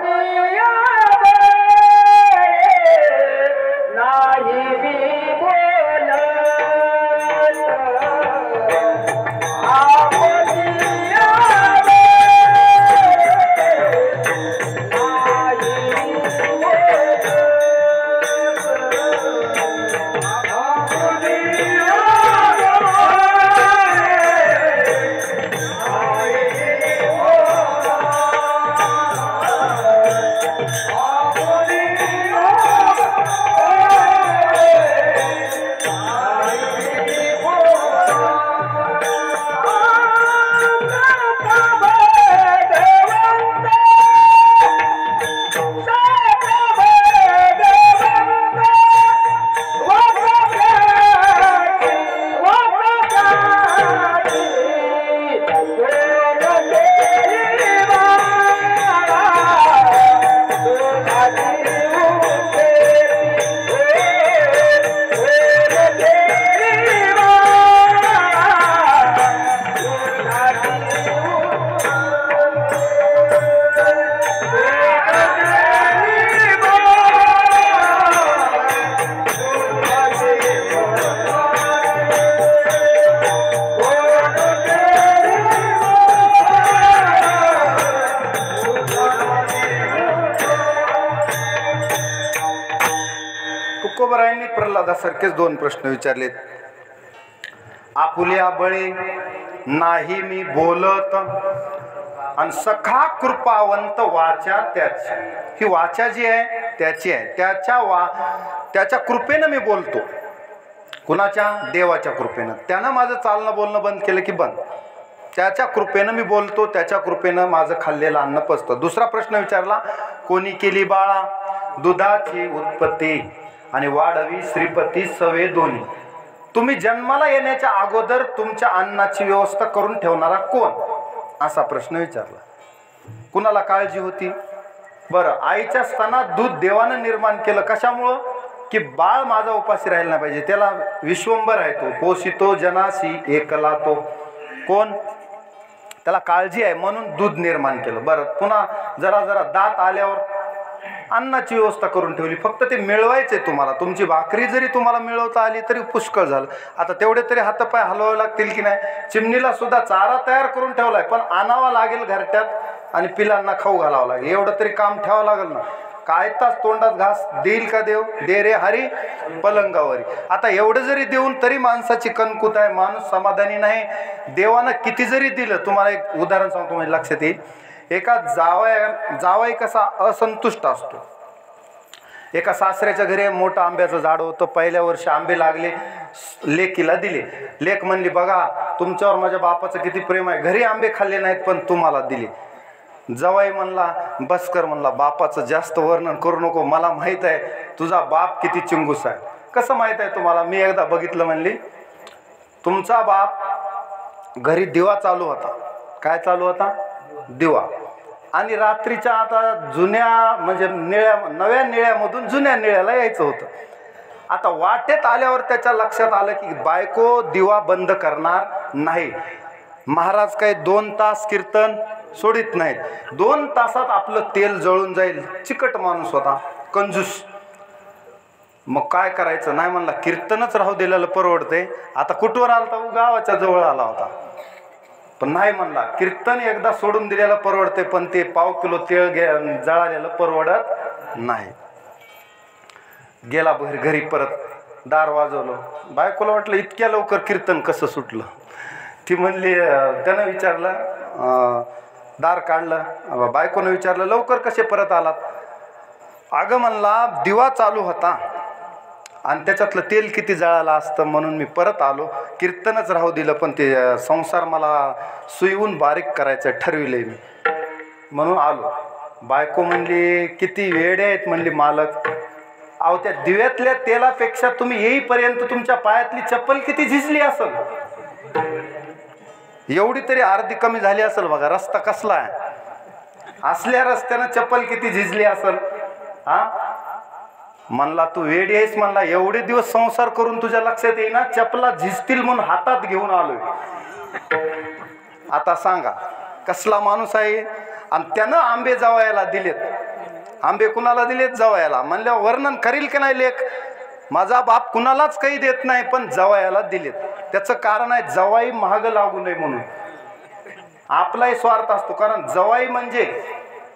प्रल्हादासारखेच 2 प्रश्न विचारलेत. आपुल्या बळे नाही मी बोलत आणि सखा कृपावंत वाचा त्याची. ही वाचा जी आहे त्याची आहे, त्याच्या कृपेनं मी बोलतो. कुणाच्या? देवाच्या कृपेनं. त्यानं माझं चालणं बोलणं बंद केलं की बंद. त्याच्या कृपेनं मी बोलतो, त्याच्या कृपेनं माझं खाल्लेलं अन्न पचतं. दुसरा प्रश्न विचारला, कोणी केली बाळा दुधाची उत्पत्ती आणि वाढवी श्रीपती सवे दोन्ही. तुम्ही जन्माला येण्याच्या अगोदर तुमच्या अन्नाची व्यवस्था करून ठेवणारा कोण? असा प्रश्न विचारला. कुणाला काळजी होती? बरं, आईच्या स्तनात दूध देवानं निर्माण केलं. कशामुळं? की बाळ माझा उपाशी राहिला नाही पाहिजे. त्याला विश्वंभर आहे, तो पोषितो जनासी एकला. तो कोण? त्याला काळजी आहे म्हणून दूध निर्माण केलं. बरं, पुन्हा जरा जरा दात आल्यावर अन्नाची व्यवस्था करून ठेवली. फक्त ते मिळवायचे तुम्हाला. तुमची भाकरी जरी तुम्हाला मिळवता आली तरी पुष्कळ झालं. आता तेवढे तरी हातपाय हलवावे लागतील की नाही? चिमणीला सुद्धा चारा तयार करून ठेवलाय, पण आणावा लागेल घरट्यात आणि पिलांना खाऊ घालावं लागेल. एवढं तरी काम ठेवावं लागेल ना. काय तास तोंडात घास देईल का देव? दे रे हरी पलंगावरी. आता एवढं जरी देऊन तरी माणसाची कणकुत आहे, माणूस समाधानी नाही. देवानं किती जरी दिलं, तुम्हाला एक उदाहरण सांगतो म्हणजे लक्षात येईल. एका जावई कसा असंतुष्ट असतो. एका सासऱ्याच्या घरी मोठं आंब्याचं झाड होतं. पहिल्या वर्षी आंबे लागले, लेकीला दिले. लेक म्हणली, बघा तुमच्यावर माझ्या बापाचं किती प्रेम आहे, घरी आंबे खाल्ले नाहीत पण तुम्हाला दिले. जावई म्हणला, बसकर म्हणला, बापाचं जास्त वर्णन करू नको, मला माहित आहे तुझा बाप किती चिंगूस आहे. कसं माहित आहे तुम्हाला? मी एकदा बघितलं. म्हणली, तुमचा बाप घरी दिवा चालू होता. काय चालू होता? दिवा. आणि रात्रीच्या आता जुन्या म्हणजे नव्या निळ्यामधून जुन्या निळ्याला यायचं होतं. आता वाटेत आल्यावर त्याच्या लक्षात आलं की बायको दिवा बंद करणार नाही. महाराज काही 2 तास कीर्तन सोडित नाहीत. 2 तासात आपलं तेल जळून जाईल. चिकट माणूस होता, कंजूस. मग काय करायचं? नाही म्हणला, कीर्तनच राहू दिलेलं परवडते. आता कुठवर आलता? गावाच्या जवळ आला होता. पण नाही म्हणला, कीर्तन एकदा सोडून दिलेलं परवडते, पण ते पाव किलो तेल जळालेलं परवडत नाही. गेला घरी, परत दार वाजवलं. बायकोला वाटलं इतक्या लवकर कीर्तन कसं सुटलं. ती म्हणली, त्यानं विचारलं, दार काढलं. बायकोनं विचारलं, लवकर कसे परत आलात? अगं म्हणला, दिवा चालू होता आणि त्याच्यातलं तेल किती जळालं असतं म्हणून मी परत आलो. कीर्तनच राहू दिलं, पण ते संसार मला सुईवून बारीक करायचं ठरविलंय मी, म्हणून आलो. बायको म्हणली, किती वेडे आहेत म्हणली मालक. अहो, त्या दिव्यातल्या तेलापेक्षा तुम्ही येईपर्यंत तुमच्या पायातली चप्पल किती झिजली असेल. एवढी तरी अर्धी कमी झाली असेल. बघा रस्ता कसला आहे. असल्या रस्त्यानं चप्पल किती झिजली असेल. हा म्हणला, तू वेडी आहेस म्हणला. एवढे दिवस संसार करून तुझ्या लक्षात येईना, चपला झिजतील म्हणून हातात घेऊन आलोय. आता सांगा कसला माणूस आहे. आणि त्यानं आंबे जावयाला दिलेत. आंबे कुणाला दिलेत? जावयाला. म्हणल्यावर वर्णन करील की नाही लेख? माझा बाप कुणालाच काही देत नाही, पण जावयाला दिलेत. त्याचं कारण आहे जवाई महाग लागू नये म्हणून. आपलाही स्वार्थ असतो. कारण जवाई म्हणजे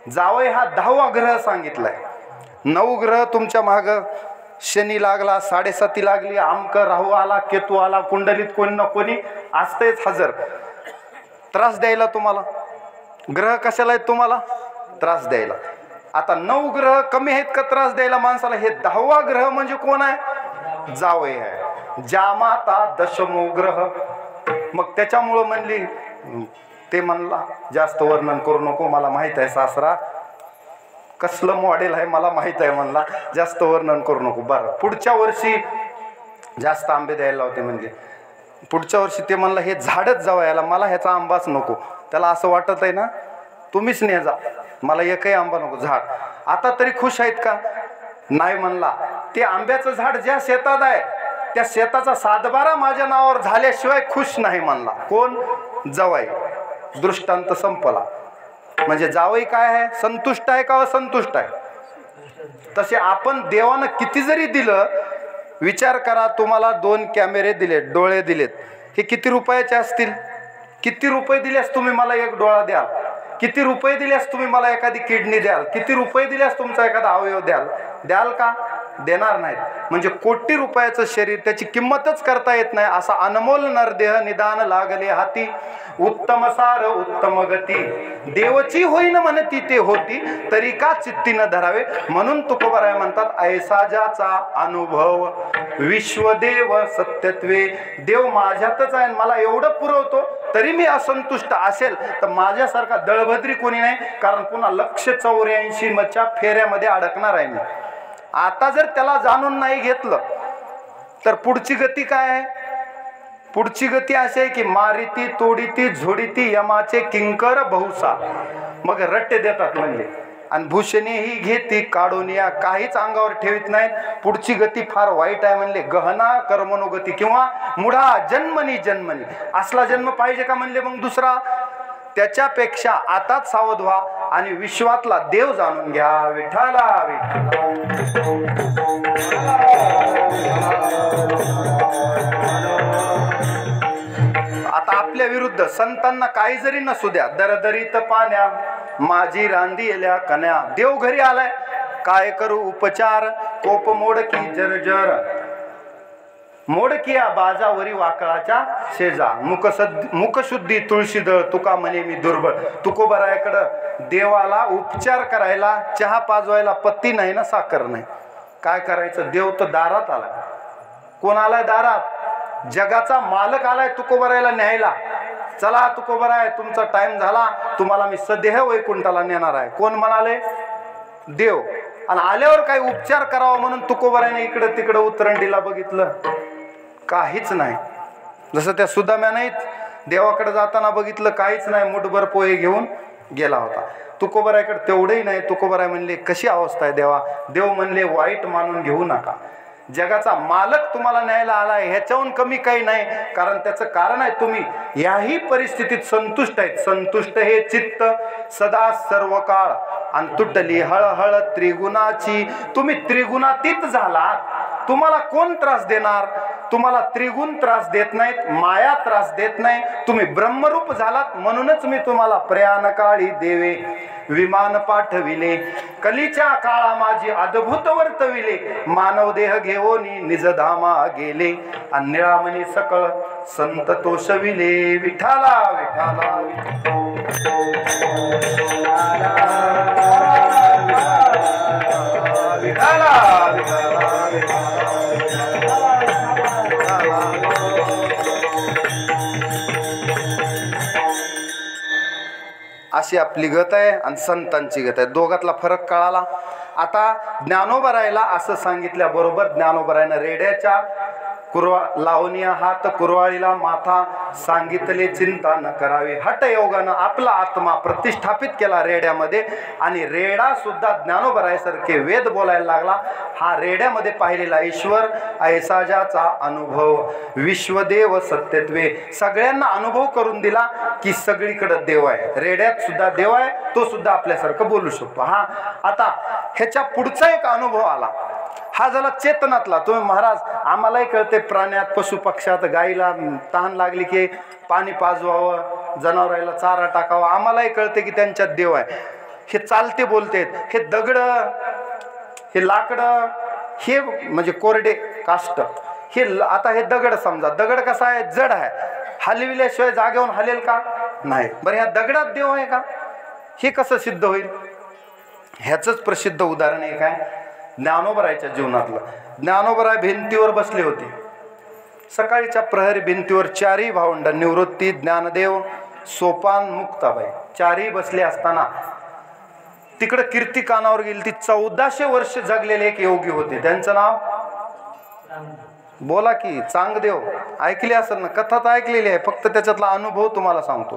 जावई हा 10वा ग्रह सांगितलाय. 9 ग्रह तुमच्या माग. शनी लागला, 7.5 लागली, आमक राहू आला, केतू आला, कुंडलीत कोणी ना कोणी असतेच हजर. त्रास द्यायला तुम्हाला. ग्रह कशाला आहेत तुम्हाला? त्रास द्यायला. आता 9 ग्रह कमी आहेत का त्रास द्यायला माणसाला? हे 10वा ग्रह म्हणजे कोण आहे? जावई आहे. जामाता दशमो ग्रह. मग त्याच्यामुळं म्हणली, ते म्हणला जास्त वर्णन करू नको, मला माहित आहे सासरा कसलं मॉडेल आहे मला माहित आहे. म्हणला जास्त वर्णन करू नको. बरं, पुढच्या वर्षी जास्त आंबे द्यायला होते. म्हणजे पुढच्या वर्षी ते म्हणलं, हे झाडच जावयाला, मला ह्याचा आंबाच नको. त्याला असं वाटत आहे ना, तुम्हीच ने जा, मला एकही आंबा नको. झाड आता तरी खुश आहेत का? नाही म्हणला. ते आंब्याचं झाड ज्या शेतात आहे त्या शेताचा 7-12 माझ्या नावावर झाल्याशिवाय खुश नाही म्हणला. कोण? जावई. दृष्टांत संपला. म्हणजे जावई काय आहे? संतुष्ट आहे का असंतुष्ट आहे? तसे आपण देवानं किती जरी दिलं, विचार करा, तुम्हाला 2 कॅमेरे दिलेत, डोळे दिलेत, हे किती रुपयाचे असतील? किती रुपये दिल्यास तुम्ही मला एक डोळा द्याल? किती रुपये दिल्यास तुम्ही मला एखादी किडनी द्याल? किती रुपये दिल्यास तुमचा एखादा अवयव द्याल का? देणार नाहीत. म्हणजे कोटी रुपयाचं शरीर, त्याची किंमतच करता येत नाही असा अनमोल नरदेह निदान लागले हाती. उत्तम सार उत्तम गती देवची होईन म्हणती ते होती, तरी का चित्ती न धरावे. म्हणून तुकोबाराय म्हणतात, ऐसा ज्याचा अनुभव विश्वदेव सत्यत्वे. देव माझ्यातच आहे, मला एवढं पुरवतो तरी मी असंतुष्ट असेल तर माझ्यासारखा दळभद्री कोणी नाही. कारण पुन्हा 184 फेऱ्यामध्ये अडकणार आहे मी. आता जर त्याला जाणून नाही घेतलं तर पुढची गती काय आहे? पुढची गती अशी आहे की मारिती तोडीती झोडीती यमाचे किंकर बहुसा. मग रट्टे देतात म्हणजे, आणि भूषणे ही घेती काढून या, काहीच अंगावर ठेवीत नाहीत. पुढची गती फार वाईट आहे म्हणले, गहना कर्मनोगती किंवा मुढा जन्मनी जन्मनी. असला जन्म पाहिजे का म्हणले मग दुसरा? त्याच्यापेक्षा आताच सावध व्हा आणि विश्वातला देव जाणून घ्या. विठ्ठला आता आपल्या विरुद्ध संतांना काही जरी नसू द्या, दरदरीत पाण्या माझी रांदी येल्या कन्या. देव घरी आलाय, काय करू उपचार, कोप मोडकी जर्जर. मोडकिया बाजावरी वाकळाच्या शेजा, मुखशुद्धी तुळशीदळ तुका म्हणे मी दुर्बळ. तुकोबारायाकडं देवाला उपचार करायला, चहा पाजवायला पत्ती नाही ना साखर नाही. काय करायचं? देव तर दारात आलाय. कोण आलाय दारात? जगाचा मालक आलाय तुकोबारायाला न्यायला. चला तुकोबाराय, तुमचा टाइम झाला, तुम्हाला मी सदेह वैकुंठाला नेणार आहे. कोण म्हणाले? देव. आणि आल्यावर काही उपचार करावा म्हणून तुकोबारायाने इकडं तिकडं उतरंडीला बघितलं, काहीच नाही. जसं त्या सुदाम्या नाहीत, देवाकडे जाताना बघितलं काहीच नाही, मुठभर पोहे घेऊन गेला होता. तुकोबारायाकडे तेवढंही नाही. तुकोबाराय म्हणले, कशी अवस्था आहे देवा? देव म्हणले, वाईट मानून घेऊ नका. जगाचा मालक तुम्हाला न्यायला आलाय, ह्याच्याहून कमी काही नाही. कारण त्याचं कारण आहे, तुम्ही याही परिस्थितीत संतुष्ट आहेत. संतुष्ट हे चित्त सदा सर्व काळ, आणि तुटली हळहळ त्रिगुणाची. तुम्ही त्रिगुणातीत झालात, तुम्हाला कोण त्रास देणार? तुम्हाला त्रिगुण त्रास देत नाहीत, माया त्रास देत नाही. तुम्ही ब्रह्मरूप झालात, म्हणूनच मी तुम्हाला प्रयाण काळी देवे विमान पाठविले. कलीच्या काळा माझी अद्भुत वर्तविले, मानव देह घेऊन निजधामा गेले. आणि निळामणी सकळ संत तोषविले. विठाला विठाला विठाला विठाला. अशी आपली गत आहे आणि संतांची गत आहे. दोघातला फरक कळाला. आता ज्ञानोबरायला असं सांगितल्याबरोबर ज्ञानोबरायनं रेड्याच्या लावणीया हात कुरवाळीला माथा, सांगितले चिंता न करावी. हट योगानं आपला आत्मा प्रतिष्ठापित केला रेड्यामध्ये, आणि रेडा सुद्धा ज्ञानोबरायासारखे वेद बोलायला लागला. हा रेड्यामध्ये पाहिलेला ईश्वर ऐसा ज्याचा अनुभव विश्वदेव सत्यत्वे. सगळ्यांना अनुभव करून दिला की सगळीकडे देव आहे. रेड्यात सुद्धा देव आहे, तो सुद्धा आपल्यासारखं बोलू शकतो. हा आता ह्याच्या पुढचा एक अनुभव आला, हा झाला चेतनातला. तुम्ही महाराज आम्हालाही कळते, प्राण्यात पशु पक्षात गाईला तहान लागली की पाणी पाजवावं, जनावराला चारा टाकावा, आम्हालाही कळते की त्यांच्यात देव आहे. हे चालते बोलतेत, हे दगड, हे लाकडं, हे म्हणजे कोरडे काष्ट, हे आता हे दगड समजा, दगड कसा आहे? जड आहे, हलविल्याशिवाय जागेवरून हलेल का? नाही. बरं, ह्या दगडात देव आहे का? हे कसं सिद्ध होईल? ह्याचंच प्रसिद्ध उदाहरण एक आहे ज्ञानोबरायच्या जीवनातलं. ज्ञानोबराय भिंतीवर बसले होते. सकाळीच्या प्रहरी भिंतीवर चारही भावंड, निवृत्ती, ज्ञानदेव, सोपान, मुक्ताबाई, चारही बसले असताना तिकडे कीर्ती कानावर गेली. ती 1400 वर्ष जगलेले एक योगी होते. त्यांचं नाव बोला की, चांगदेव. ऐकले असेल ना, कथा तर ऐकलेली आहे, फक्त त्याच्यातला अनुभव तुम्हाला सांगतो.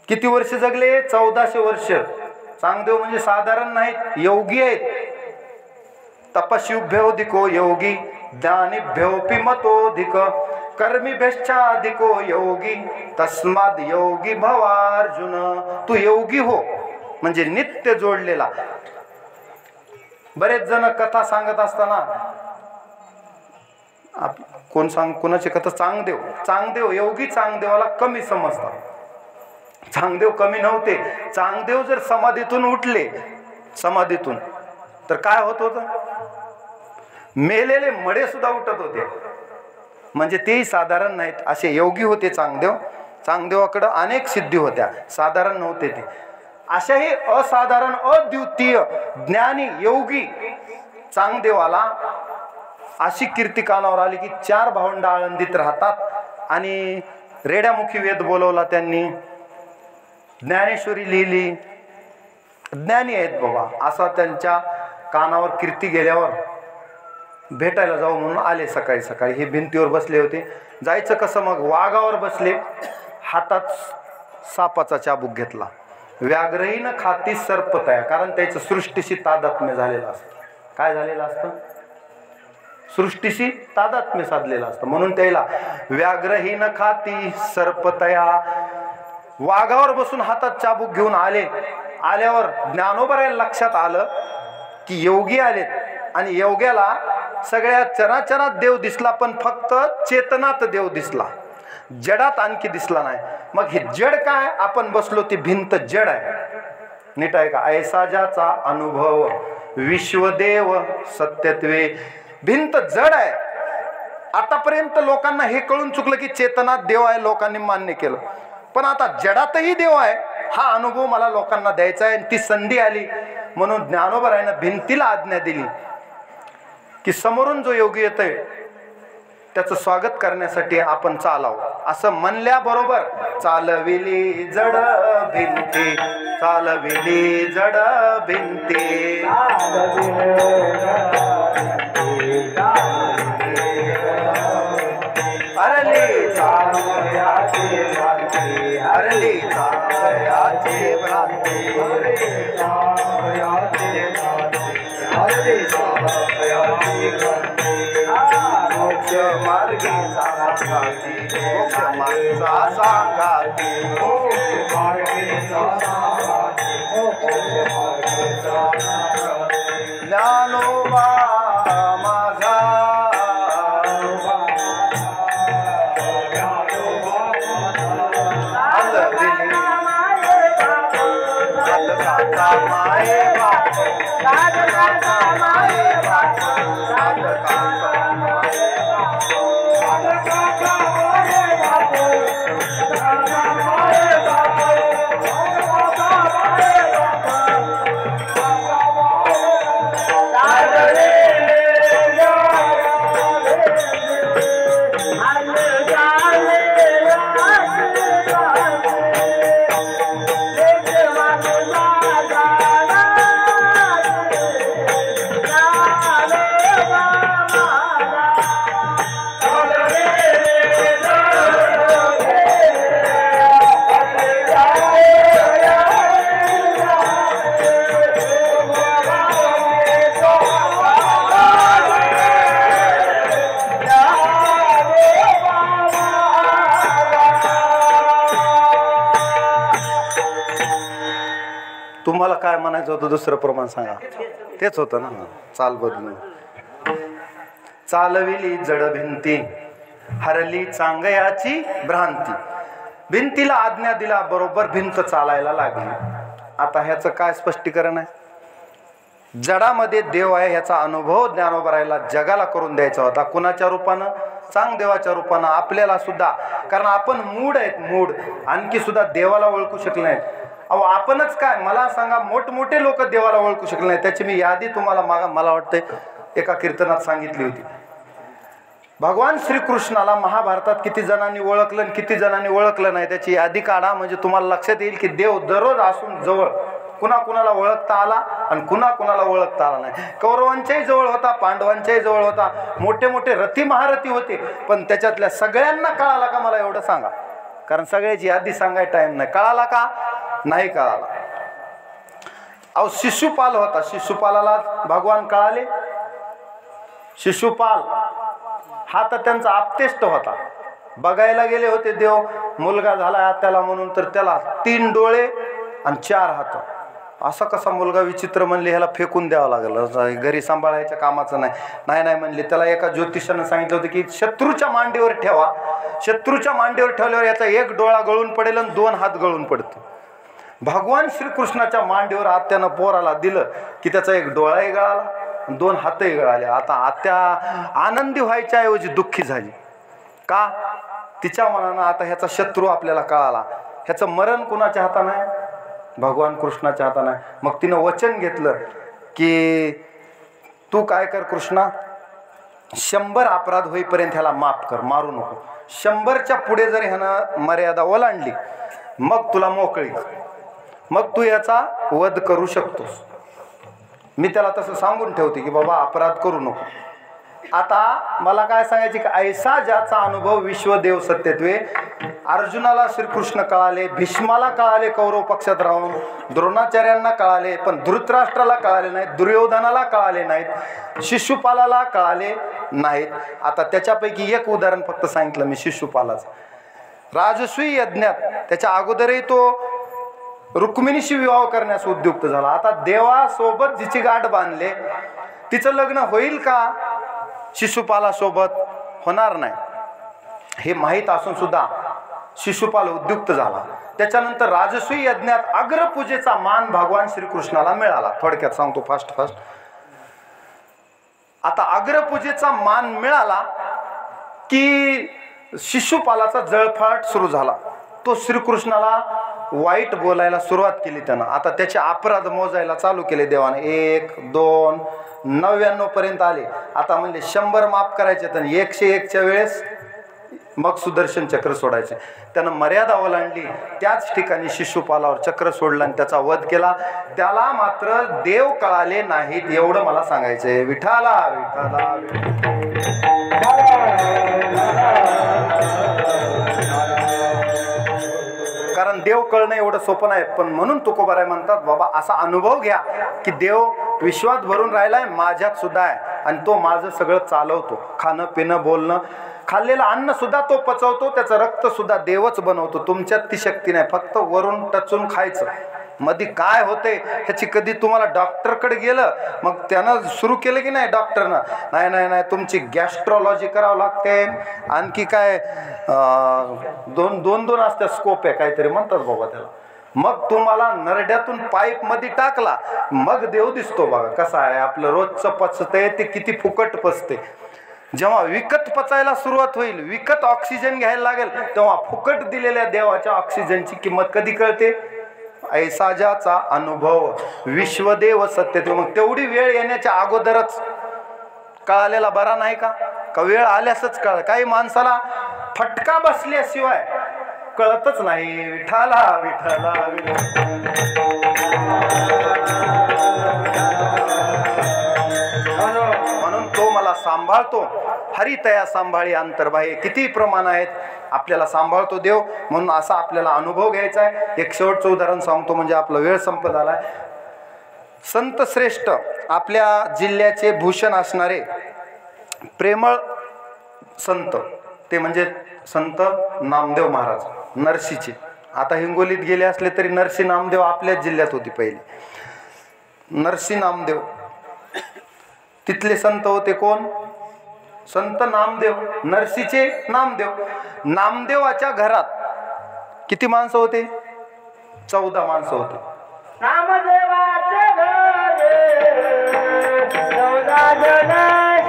किती वर्ष जगले? 1400 वर्ष. चांगदेव म्हणजे साधारण नाहीत, योगी आहेत. तपस्युभ्योधिको योगी, ज्ञानीभ्योऽपि मतोधिक, कर्मीभ्यश्चाधिको योगी, तस्माद योगी भवार्जुन. तू योगी हो म्हणजे नित्य जोडलेला. बरेच जण कथा सांगत असताना कोण कोणाची कथा? चांगदेव. चांगदेव योगी चांगदेवाला कमी समजतात. चांगदेव कमी नव्हते. चांगदेव जर समाधीतून उठले, समाधीतून, तर काय होत होतं? मेलेले मडे सुद्धा उठत होते, म्हणजे तेही साधारण नाहीत. असे योगी होते चांगदेव. चांगदेवाकडं अनेक सिद्धी होत्या, साधारण नव्हते ते. अशाही असाधारण अद्वितीय ज्ञानी योगी चांगदेवाला अशी कीर्ती कानावर आली की 4 भावंड आळंदीत राहतात आणि रेड्यामुखी वेद बोलवला त्यांनी, ज्ञानेश्वरी लिहिली, ज्ञानी आहेत बाबा, असा त्यांच्या कानावर कीर्ती गेल्यावर भेटायला जाऊ म्हणून आले. सकाळी सकाळी हे भिंतीवर बसले होते. जायचं कसं, मग वाघावर बसले, हातात सापाचा चाबूक घेतला. व्याघ्रही न खाती सर्पतया, कारण त्याचं सृष्टीशी तादात्म्य झालेलं असतं. काय झालेलं असतं? सृष्टीशी तादात्म्य साधलेलं असतं, म्हणून त्याला व्याघ्रही न खाती सर्पतया. वाघावर बसून हातात चाबूक घेऊन आले. आल्यावर ज्ञानोबराला लक्षात आलं की योगी आलेत आणि योग्याला सगळ्या चराचरात देव दिसला, पण फक्त चेतनात देव दिसला, जडात आणखी दिसला नाही. मग हे जड काय? आपण बसलो ती भिंत जड आहे. नीट आहे का? ऐसा ज्याचा अनुभव विश्वदेव सत्यत्वे. भिंत जड आहे. आतापर्यंत लोकांना हे कळून चुकलं की चेतनात देव आहे, लोकांनी मान्य केलं. पण आता जडातही देव आहे हा अनुभव मला लोकांना द्यायचा आहे. ती संधी आली म्हणून ज्ञानोबरायानं भिंतीला आज्ञा दिली की समोरून जो योगी येतोय त्याचं स्वागत करण्यासाठी आपण चालावं. असं म्हणल्याबरोबर चालविली जड भिंती, चालविली जड भिंती, अरली चालवयाचे भ्रांती, अरली चालवयाचे भ्रांती, मोक्ष मार्गी सांगाती, मोक्ष मार्गा सांगाती, मोक्ष मार्गेचा सांगाती, ज्ञानोबा माझा माये तुम्हाला काय म्हणायचं होतं? दुसरं प्रमाण सांगा. तेच होतं ना. चाल बदलून चालविली जड भिंती, हरली चांगयाची भ्रांती. भिंतीला आज्ञा दिला बरोबर भिंत चालायला लागली. आता ह्याचं काय स्पष्टीकरण आहे? जडामध्ये देव आहे ह्याचा अनुभव ज्ञानोबरायाला जगाला करून द्यायचा होता. कुणाच्या रूपानं? चांगदेवाच्या रूपानं. आपल्याला सुद्धा, कारण आपण मूढ आहेत, मूढ. आणखी सुद्धा देवाला ओळखू शकले नाहीत. अहो आपणच काय, मला सांगा, मोठमोठे लोक देवाला ओळखू शकले नाही. त्याची मी यादी तुम्हाला मला वाटतंय एका कीर्तनात सांगितली होती. भगवान श्रीकृष्णाला महाभारतात किती जणांनी ओळखलं आणि किती जणांनी ओळखलं नाही त्याची यादी काढा, म्हणजे तुम्हाला लक्षात येईल की देव दररोज असून जवळ कुणाकुणाला ओळखता आला आणि कुणाकुणाला ओळखता आला नाही. कौरवांच्याही जवळ होता, पांडवांच्याही जवळ होता, मोठे मोठे रथी महारथी होते, पण त्याच्यातल्या सगळ्यांना कळाला का? मला एवढं सांगा, कारण सगळ्याची यादी सांगाय टाइम नाही. कळाला का? नाही कळाला. अहो शिशुपाल होता, शिशुपालाला भगवान कळाले. शिशुपाल हा तर त्यांचा आपतेष्ट होता. बघायला गेले होते देव, मुलगा झाला आत्याला म्हणून, तर त्याला 3 डोळे आणि 4 हात. असा कसा मुलगा? विचित्र म्हणले, ह्याला फेकून द्यावं लागलं, घरी सांभाळायच्या कामाचं नाही. नाही म्हणले. त्याला एका ज्योतिषानं सांगितलं होतं की शत्रूच्या मांडीवर ठेवा, शत्रूच्या मांडीवर ठेवल्यावर याचा 1 डोळा गळून पडेल आणि 2 हात गळून पडतो. भगवान श्रीकृष्णाच्या मांडीवर आत्यानं पोराला दिलं की त्याचा 1 डोळाही गळाला 2 हातही गळाले. आता आत्या आनंदी व्हायच्या ऐवजी दुःखी झाली. का? तिच्या मनानं आता ह्याचा शत्रू आपल्याला कळाला. ह्याचं मरण कुणाच्या हातानं आहे? भगवान कृष्णाच्या हातानं आहे. मग तिनं वचन घेतलं की तू काय कर कृष्णा, 100 अपराध होईपर्यंत ह्याला माफ कर, मारू नको. 100च्या पुढे जर ह्यानं मर्यादा ओलांडली मग तुला मोकळी, मग तू याचा वध करू शकतोस. मी त्याला तसं सांगून ठेवते की बाबा अपराध करू नको. आता मला काय सांगायचे की ऐसा ज्याचा अनुभव विश्वदेव सत्यत्वे, अर्जुनाला श्रीकृष्ण कळाले, भीष्माला कळाले कौरव पक्षात राहून, द्रोणाचार्यांना कळाले पण धृतराष्ट्राला कळाले नाहीत, दुर्योधनाला कळाले नाहीत, शिशुपालाला कळाले नाहीत. आता त्याच्यापैकी एक उदाहरण फक्त सांगितलं मी शिशुपालाचं. राजसूय यज्ञात त्याच्या अगोदरही तो रुक्मिणीशी विवाह करण्यास उद्युक्त झाला. आता देवासोबत जिची गाठ बांधले तिचं लग्न होईल का? शिशुपालासोबत होणार नाही हे माहीत असून सुद्धा शिशुपाल उद्युक्त झाला. त्याच्यानंतर राजसूय यज्ञात अग्रपूजेचा मान भगवान श्रीकृष्णाला मिळाला. थोडक्यात सांगतो फास्ट. आता अग्रपूजेचा मान मिळाला की शिशुपालाचा जळफाट सुरू झाला. तो श्रीकृष्णाला वाईट बोलायला सुरुवात केली त्यानं. आता त्याचे अपराध मोजायला चालू केले देवाने. 1, 2, 99 पर्यंत आले. आता म्हणले 100 माफ करायचे तर 101च्या वेळेस मग सुदर्शन चक्र सोडायचे. त्यानं मर्यादा ओलांडली. त्याच ठिकाणी शिशुपालावर चक्र सोडलं आणि त्याचा वध केला. त्याला मात्र देव कळाले नाहीत एवढं मला सांगायचंय. विठाला विठाला कारण देव कळणं एवढं सोपं नाही. पण म्हणून तुकोबाराय म्हणतात बाबा असा अनुभव घ्या की देव विश्वात भरून राहिलाय, माझ्यात सुद्धा आहे आणि तो माझं सगळं चालवतो. खाणं पिणं बोलणं, खाल्लेलं अन्न सुद्धा तो पचवतो, त्याचं रक्त सुद्धा देवच बनवतो. तुमच्यात ती शक्ती नाही, फक्त वरून टचून खायचं. मध्ये काय होते ह्याची कधी तुम्हाला डॉक्टरकडे गेलं मग त्यानं सुरू केलं की नाही डॉक्टरनं, नाही तुमची गॅस्ट्रोलॉजी करावं लागते, आणखी काय दोन असत्या स्कोप आहे काहीतरी म्हणतात बाबा त्याला. मग तुम्हाला नरड्यातून पाईप मध्ये टाकला मग देव दिसतो. बघा कसं आहे आपलं रोजचं पचतंय ते किती फुकट पचते. जेव्हा विकत पचायला सुरुवात होईल, विकत ऑक्सिजन घ्यायला लागेल, तेव्हा फुकट दिलेल्या देवाच्या ऑक्सिजनची किंमत कधी कळते? ऐसा ज्याचा अनुभव विश्वदेव सत्यत्व. मग तेवढी वेळ येण्याच्या अगोदरच कळालेला बरा नाही का? वेळ आल्यासच कळ. काही माणसाला फटका बसल्याशिवाय कळतच नाही. विठाला विठाला म्हणून तो मला सांभाळतो. हरितया सांभाळी अंतर्बाह्य. किती प्रमाण आहेत आपल्याला सांभाळतो देव. म्हणून असा आपल्याला अनुभव घ्यायचा आहे. एक शेवटचं उदाहरण सांगतो म्हणजे आपला वेळ संपत आलाय. संत श्रेष्ठ आपल्या जिल्ह्याचे भूषण असणारे प्रेमळ संत ते म्हणजे संत नामदेव महाराज नरसीचे. आता हिंगोलीत गेले असले तरी नरसी नामदेव आपल्याच जिल्ह्यात होती पहिली. नरसी नामदेव तिथले संत होते. कोण? संत नामदेव. नरसीचे नामदेव. नामदेवाच्या घरात किती माणसं होते? 14 माणसं होते. नामदेवाचे घरे 14 जण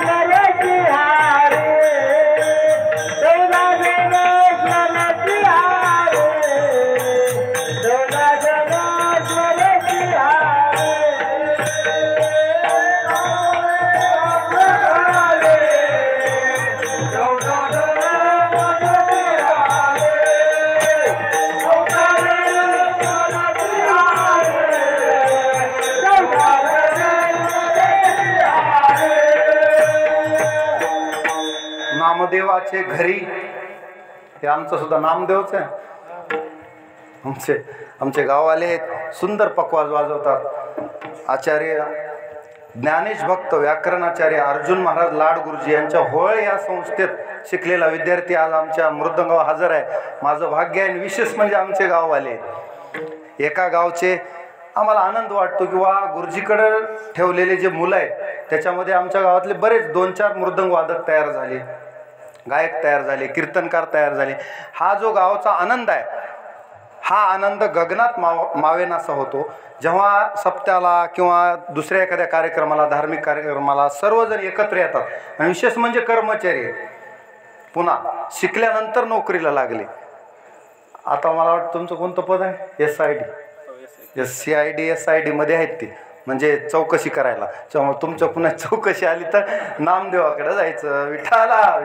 करती हारे, 14 जण करती हारे, 14 जण करती हारे. नामदेवाचे घरी हे आमचं सुद्धा नामदेवच आहे. आमचे गाववाले आहेत, सुंदर पकवाज वाजवतात. आचार्य ज्ञानेश भक्त व्याकरणाचार्य अर्जुन महाराज लाड गुरुजी यांच्या होळ या संस्थेत शिकलेला विद्यार्थी आज आमच्या मृदंगावर हजर आहे. माझं भाग्य आहे. विशेष म्हणजे आमचे गाववाले एका गावचे. आम्हाला आनंद वाटतो की वा गुरुजीकडे ठेवलेले जे मुलं आहेत त्याच्यामध्ये आमच्या गावातले बरेच 2-4 मृदंग वादक तयार झाले, गायक तयार झाले, कीर्तनकार तयार झाले. हा जो गावचा आनंद आहे हा आनंद गगनात मावेनासा होतो जेव्हा सप्त्याला किंवा दुसऱ्या एखाद्या कार्यक्रमाला, धार्मिक कार्यक्रमाला सर्वजण एकत्र येतात. आणि विशेष म्हणजे कर्मचारी पुन्हा शिकल्यानंतर नोकरीला लागले. आता मला वाटतं तुमचं कोणतं पद आहे? SID, SCID, SID मध्ये आहेत ते, म्हणजे चौकशी करायला. त्यामुळे तुमचं पुन्हा चौकशी आली तर नामदेवाकडे जायचं. विठाला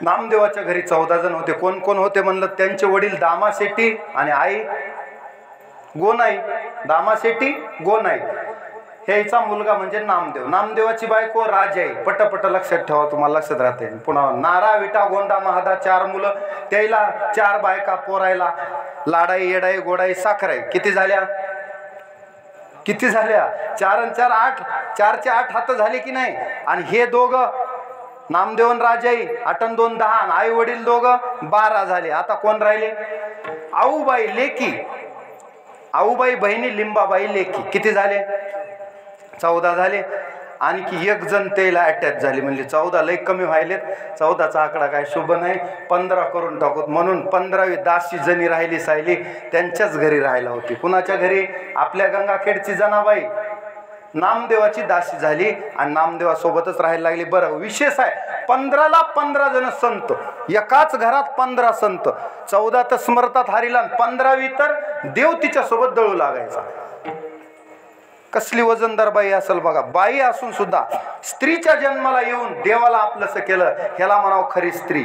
नामदेवाच्या घरी 14 जण होते. कोण कोण होते म्हणलं? त्यांचे वडील दामा शेट्टी आणि आई गोनाई. दामा शेट्टी, गोनाई. ह्याचा मुलगा म्हणजे नामदेव. नामदेवाची बायको राजाई. पट लक्षात ठेवा, तुम्हाला लक्षात राहते. पुन्हा नारा, विटा, गोंदा, महादा 4 मुलं. त्याला 4 बायका पोरायला. लाडाई, येडाई, गोडाई, साखराई. किती झाल्या? 4 आणि 4 8. 4चे 8 हात झाले की नाही? आणि हे दोघं नामदेवन राजाई 8 आणि 2 10. आई वडील दोघं 12 झाले. आता कोण राहिले? आऊबाई लेकी. आऊबाई बहिणी, लिंबाबाई लेकी. किती झाले? 14 झाले. आणखी एक जण त्याला अटॅच झाली. म्हणजे 14 लई कमी व्हायलेत. 14चा आकडा काय शुभ नाही, 15 करून टाकूत. म्हणून 15वी दासी जणी राहिली सायली, त्यांच्याच घरी राहायला होती. कुणाच्या घरी? आपल्या गंगाखेडची जनाबाई नामदेवाची दासी झाली आणि नामदेवासोबतच राहायला लागली. बरं, विशेष आहे 15ला 15 जण संत. एकाच घरात 15 संत. 14 तर स्मरतात हरिला, 15वी तर देव तिच्या सोबत दळू लागायचा. कसली वजनदार बाई असेल बघा. बाई असून सुद्धा स्त्रीच्या जन्माला येऊन देवाला आपलंसं केलं, ह्याला म्हणावं खरी स्त्री.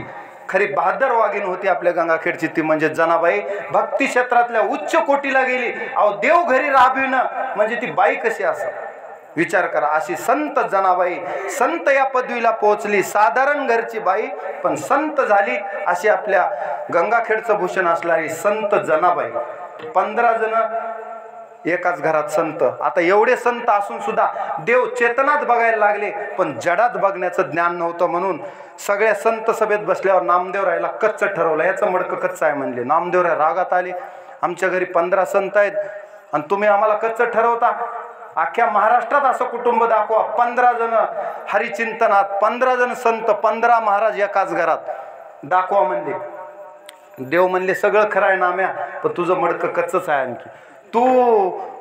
खरी बहादर वाघीण होती आपल्या गंगाखेडची, ती म्हणजे जनाबाई. भक्ती क्षेत्रातल्या उच्च कोटीला गेली. अहो, देव घरी राबविणं म्हणजे ती बाई कशी असेल विचार करा. अशी संत जनाबाई, संत या पदवीला पोहोचली. साधारण घरची बाई पण संत झाली. अशी आपल्या गंगाखेडचं भूषण असणारी संत जनाबाई. 15 जण एकाच घरात संत. आता एवढे संत असून सुद्धा देव चेतनात बघायला लागले, पण जडात बघण्याचं ज्ञान नव्हतं. म्हणून सगळ्या संत सभेत बसल्यावर नामदेवरायला कच्च ठरवलं. याचं मडकं कच्चं आहे म्हणले. नामदेवराय रागात आले. आमच्या घरी 15 संत आहेत आणि तुम्ही आम्हाला कच्च ठरवता. अख्ख्या महाराष्ट्रात असं कुटुंब दाखवा, 15 जण हरिचिंतनात, 15 जण संत, 15 महाराज एकाच घरात दाखवा म्हणले. देव म्हणले सगळं खरं आहे नाम्या, पण तुझं मडकं कच्चच आहे. आणखी तू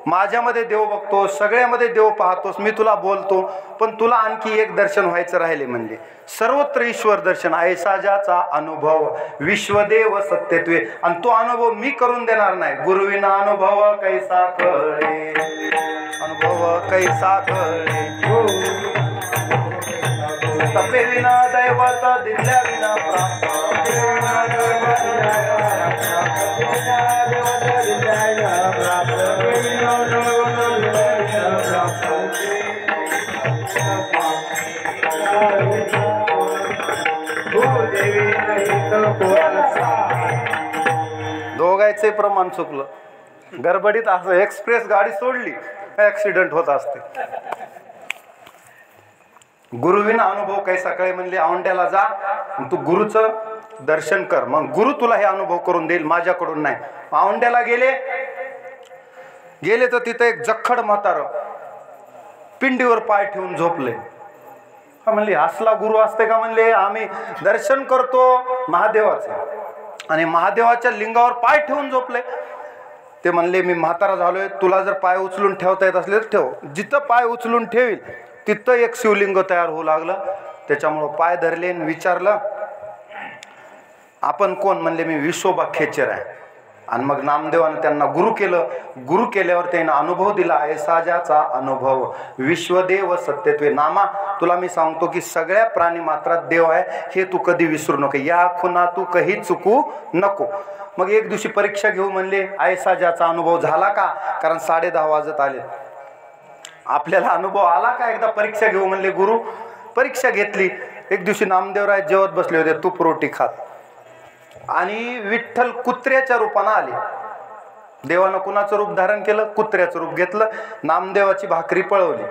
माझ्यामध्ये देव बघतोस, सगळ्यामध्ये देव पाहतोस, मी तुला बोलतो, पण तुला आणखी एक दर्शन व्हायचं राहिले म्हणले. सर्वत्र ईश्वर दर्शन. ऐसा ज्याचा अनुभव विश्वदेव सत्यत्वे. आणि तो अनुभव मी करून देणार नाही. गुरुविना अनुभव कैसा कळे, अनुभव कैसा कळे. तपे विना दैवत, दिल्या विना प्राप्त. दोघांचे प्रमाण चुकलं. गडबडीत असं एक्सप्रेस गाडी सोडली, ऍक्सिडेंट होत असते. गुरुविना अनुभव कैसा कळे म्हणले. औंड्याला जा, तू गुरुचं दर्शन कर, मग गुरु तुला हे अनुभव करून देईल, माझ्याकडून नाही. औंड्याला गेले तर तिथं एक जखड म्हातार पिंडीवर पाय ठेवून झोपले. म्हणले असला गुरु असते का? म्हणले आम्ही दर्शन करतो महादेवाचे आणि महादेवाच्या लिंगावर पाय ठेवून झोपले. ते म्हणले मी म्हातारा झालोय, तुला जर पाय उचलून ठेवता येत असले तर ठेव. जिथं पाय उचलून ठेवील तिथं एक शिवलिंग तयार होऊ लागलं. त्याच्यामुळं पाय धरले आणि विचारलं आपण कोण? म्हणले मी विश्वोबा खेचर आहे. आणि मग नामदेवानं त्यांना गुरु केलं. गुरु केल्यावर त्यांना अनुभव दिला. ऐसा ज्याचा अनुभव विश्वदेव सत्यत्वे. नामा तुला मी सांगतो की सगळ्या प्राणी मात्रात देव आहे, हे तू कधी विसरू नको. या खुना तू काही चुकू नको. मग एक दिवशी परीक्षा घेऊ म्हणले. ऐसा ज्याचा अनुभव झाला का? कारण 10:30 वाजत आले. आपल्याला अनुभव आला का? एकदा परीक्षा घेऊ म्हणले. गुरु परीक्षा घेतली. एक दिवशी नामदेवराय जेवत बसले होते तूप रोटी खात, आणि विठ्ठल कुत्र्याच्या रूपानं आले. देवानं कुणाचं रूप धारण केलं? कुत्र्याचं रूप घेतलं. नामदेवाची भाकरी पळवली.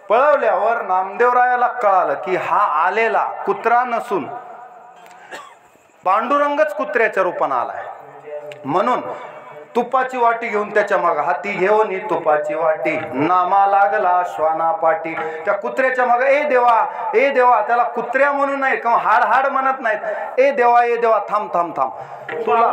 पळवल्यावर नामदेवरायाला कळालं की हा आलेला कुत्रा नसून पांडुरंगच कुत्र्याच्या रूपानं आलाय. म्हणून तुपाची वाटी घेऊन त्याच्या माग, हाती घेऊन तुपाची वाटी, नामा लागला श्वाना पाटी. त्या कुत्र्याच्या माग ए देवा ए देवा, त्याला कुत्र्या म्हणून नाही किंवा हाड हाड म्हणत नाहीत, ए देवा थांब थांब थांब. तुला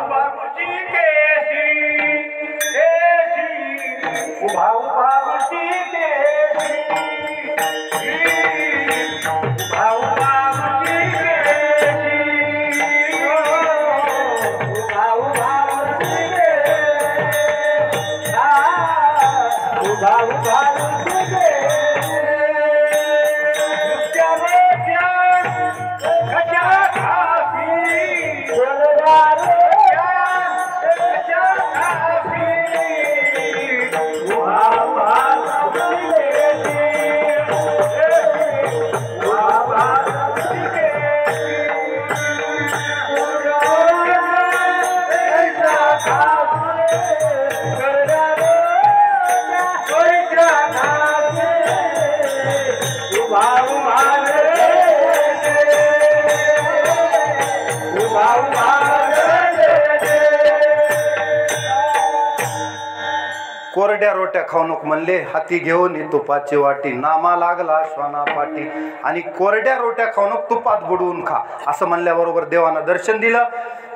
कोरड्या रोट्या खाऊ नको म्हणले, हाती घेऊन तुपाची वाटी, नामा लागला श्वाना पाटी. आणि कोरड्या रोट्या खाऊ नको, तुपात बुडवून खा असं म्हणल्याबरोबर देवानं दर्शन दिलं.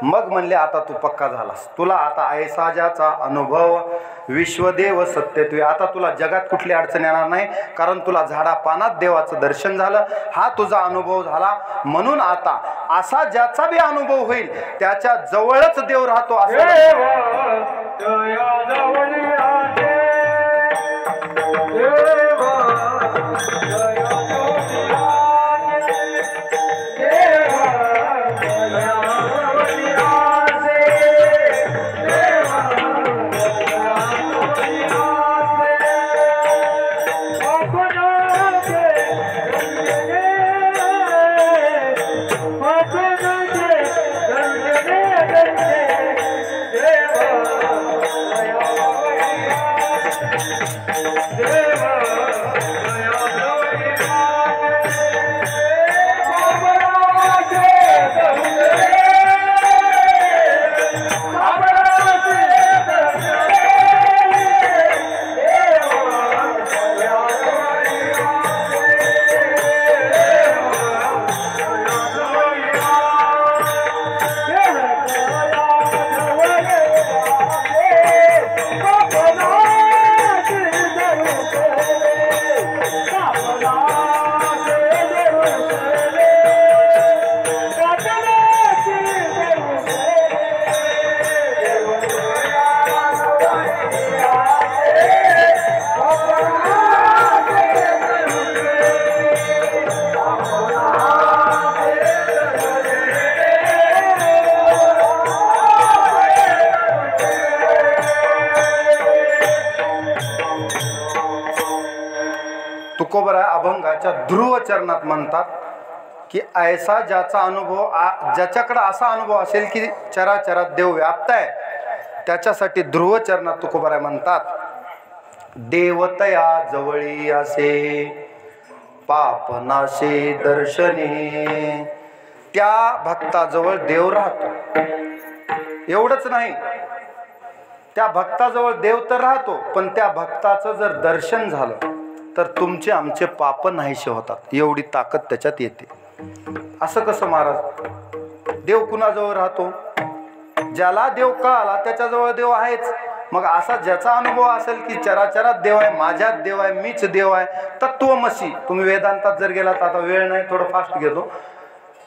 मग म्हणले आता तू पक्का झालास, तुला आता ऐसा ज्याचा अनुभव विश्वदेव सत्यत्वे. आता तुला जगात कुठली अडचण येणार नाही, कारण तुला झाडा पानात देवाचं दर्शन झालं, हा तुझा अनुभव झाला. म्हणून आता असा ज्याचा बी अनुभव होईल त्याच्या जवळच देव राहतो असं. तुकोबरा अभंगाच्या ध्रुव चरणात म्हणतात की ऐसा ज्याचा अनुभव, ज्याच्याकडे असा अनुभव असेल की चराचरात देव व्याप्ताय, त्याच्यासाठी ध्रुव चरणात तुकोबरा म्हणतात, देवतया जवळी असे पापनाशे दर्शने. त्या भक्ताजवळ देव राहतो. एवढंच नाही, त्या भक्ताजवळ देव तर राहतो, पण त्या भक्ताचं जर दर्शन झालं तर तुमचे आमचे पाप नाहीसे होतात. एवढी ताकद त्याच्यात येते. असं कसं महाराज? देव कुणाजवळ राहतो? ज्याला देव कळाला त्याच्याजवळ देव आहेच. मग असा ज्याचा अनुभव असेल की चराचरात देव आहे, माझ्यात देव आहे, मीच देव आहे, तत्वमसी. तुम्ही वेदांतात जर गेलात, आता वेळ नाही, थोडं फास्ट घेतो.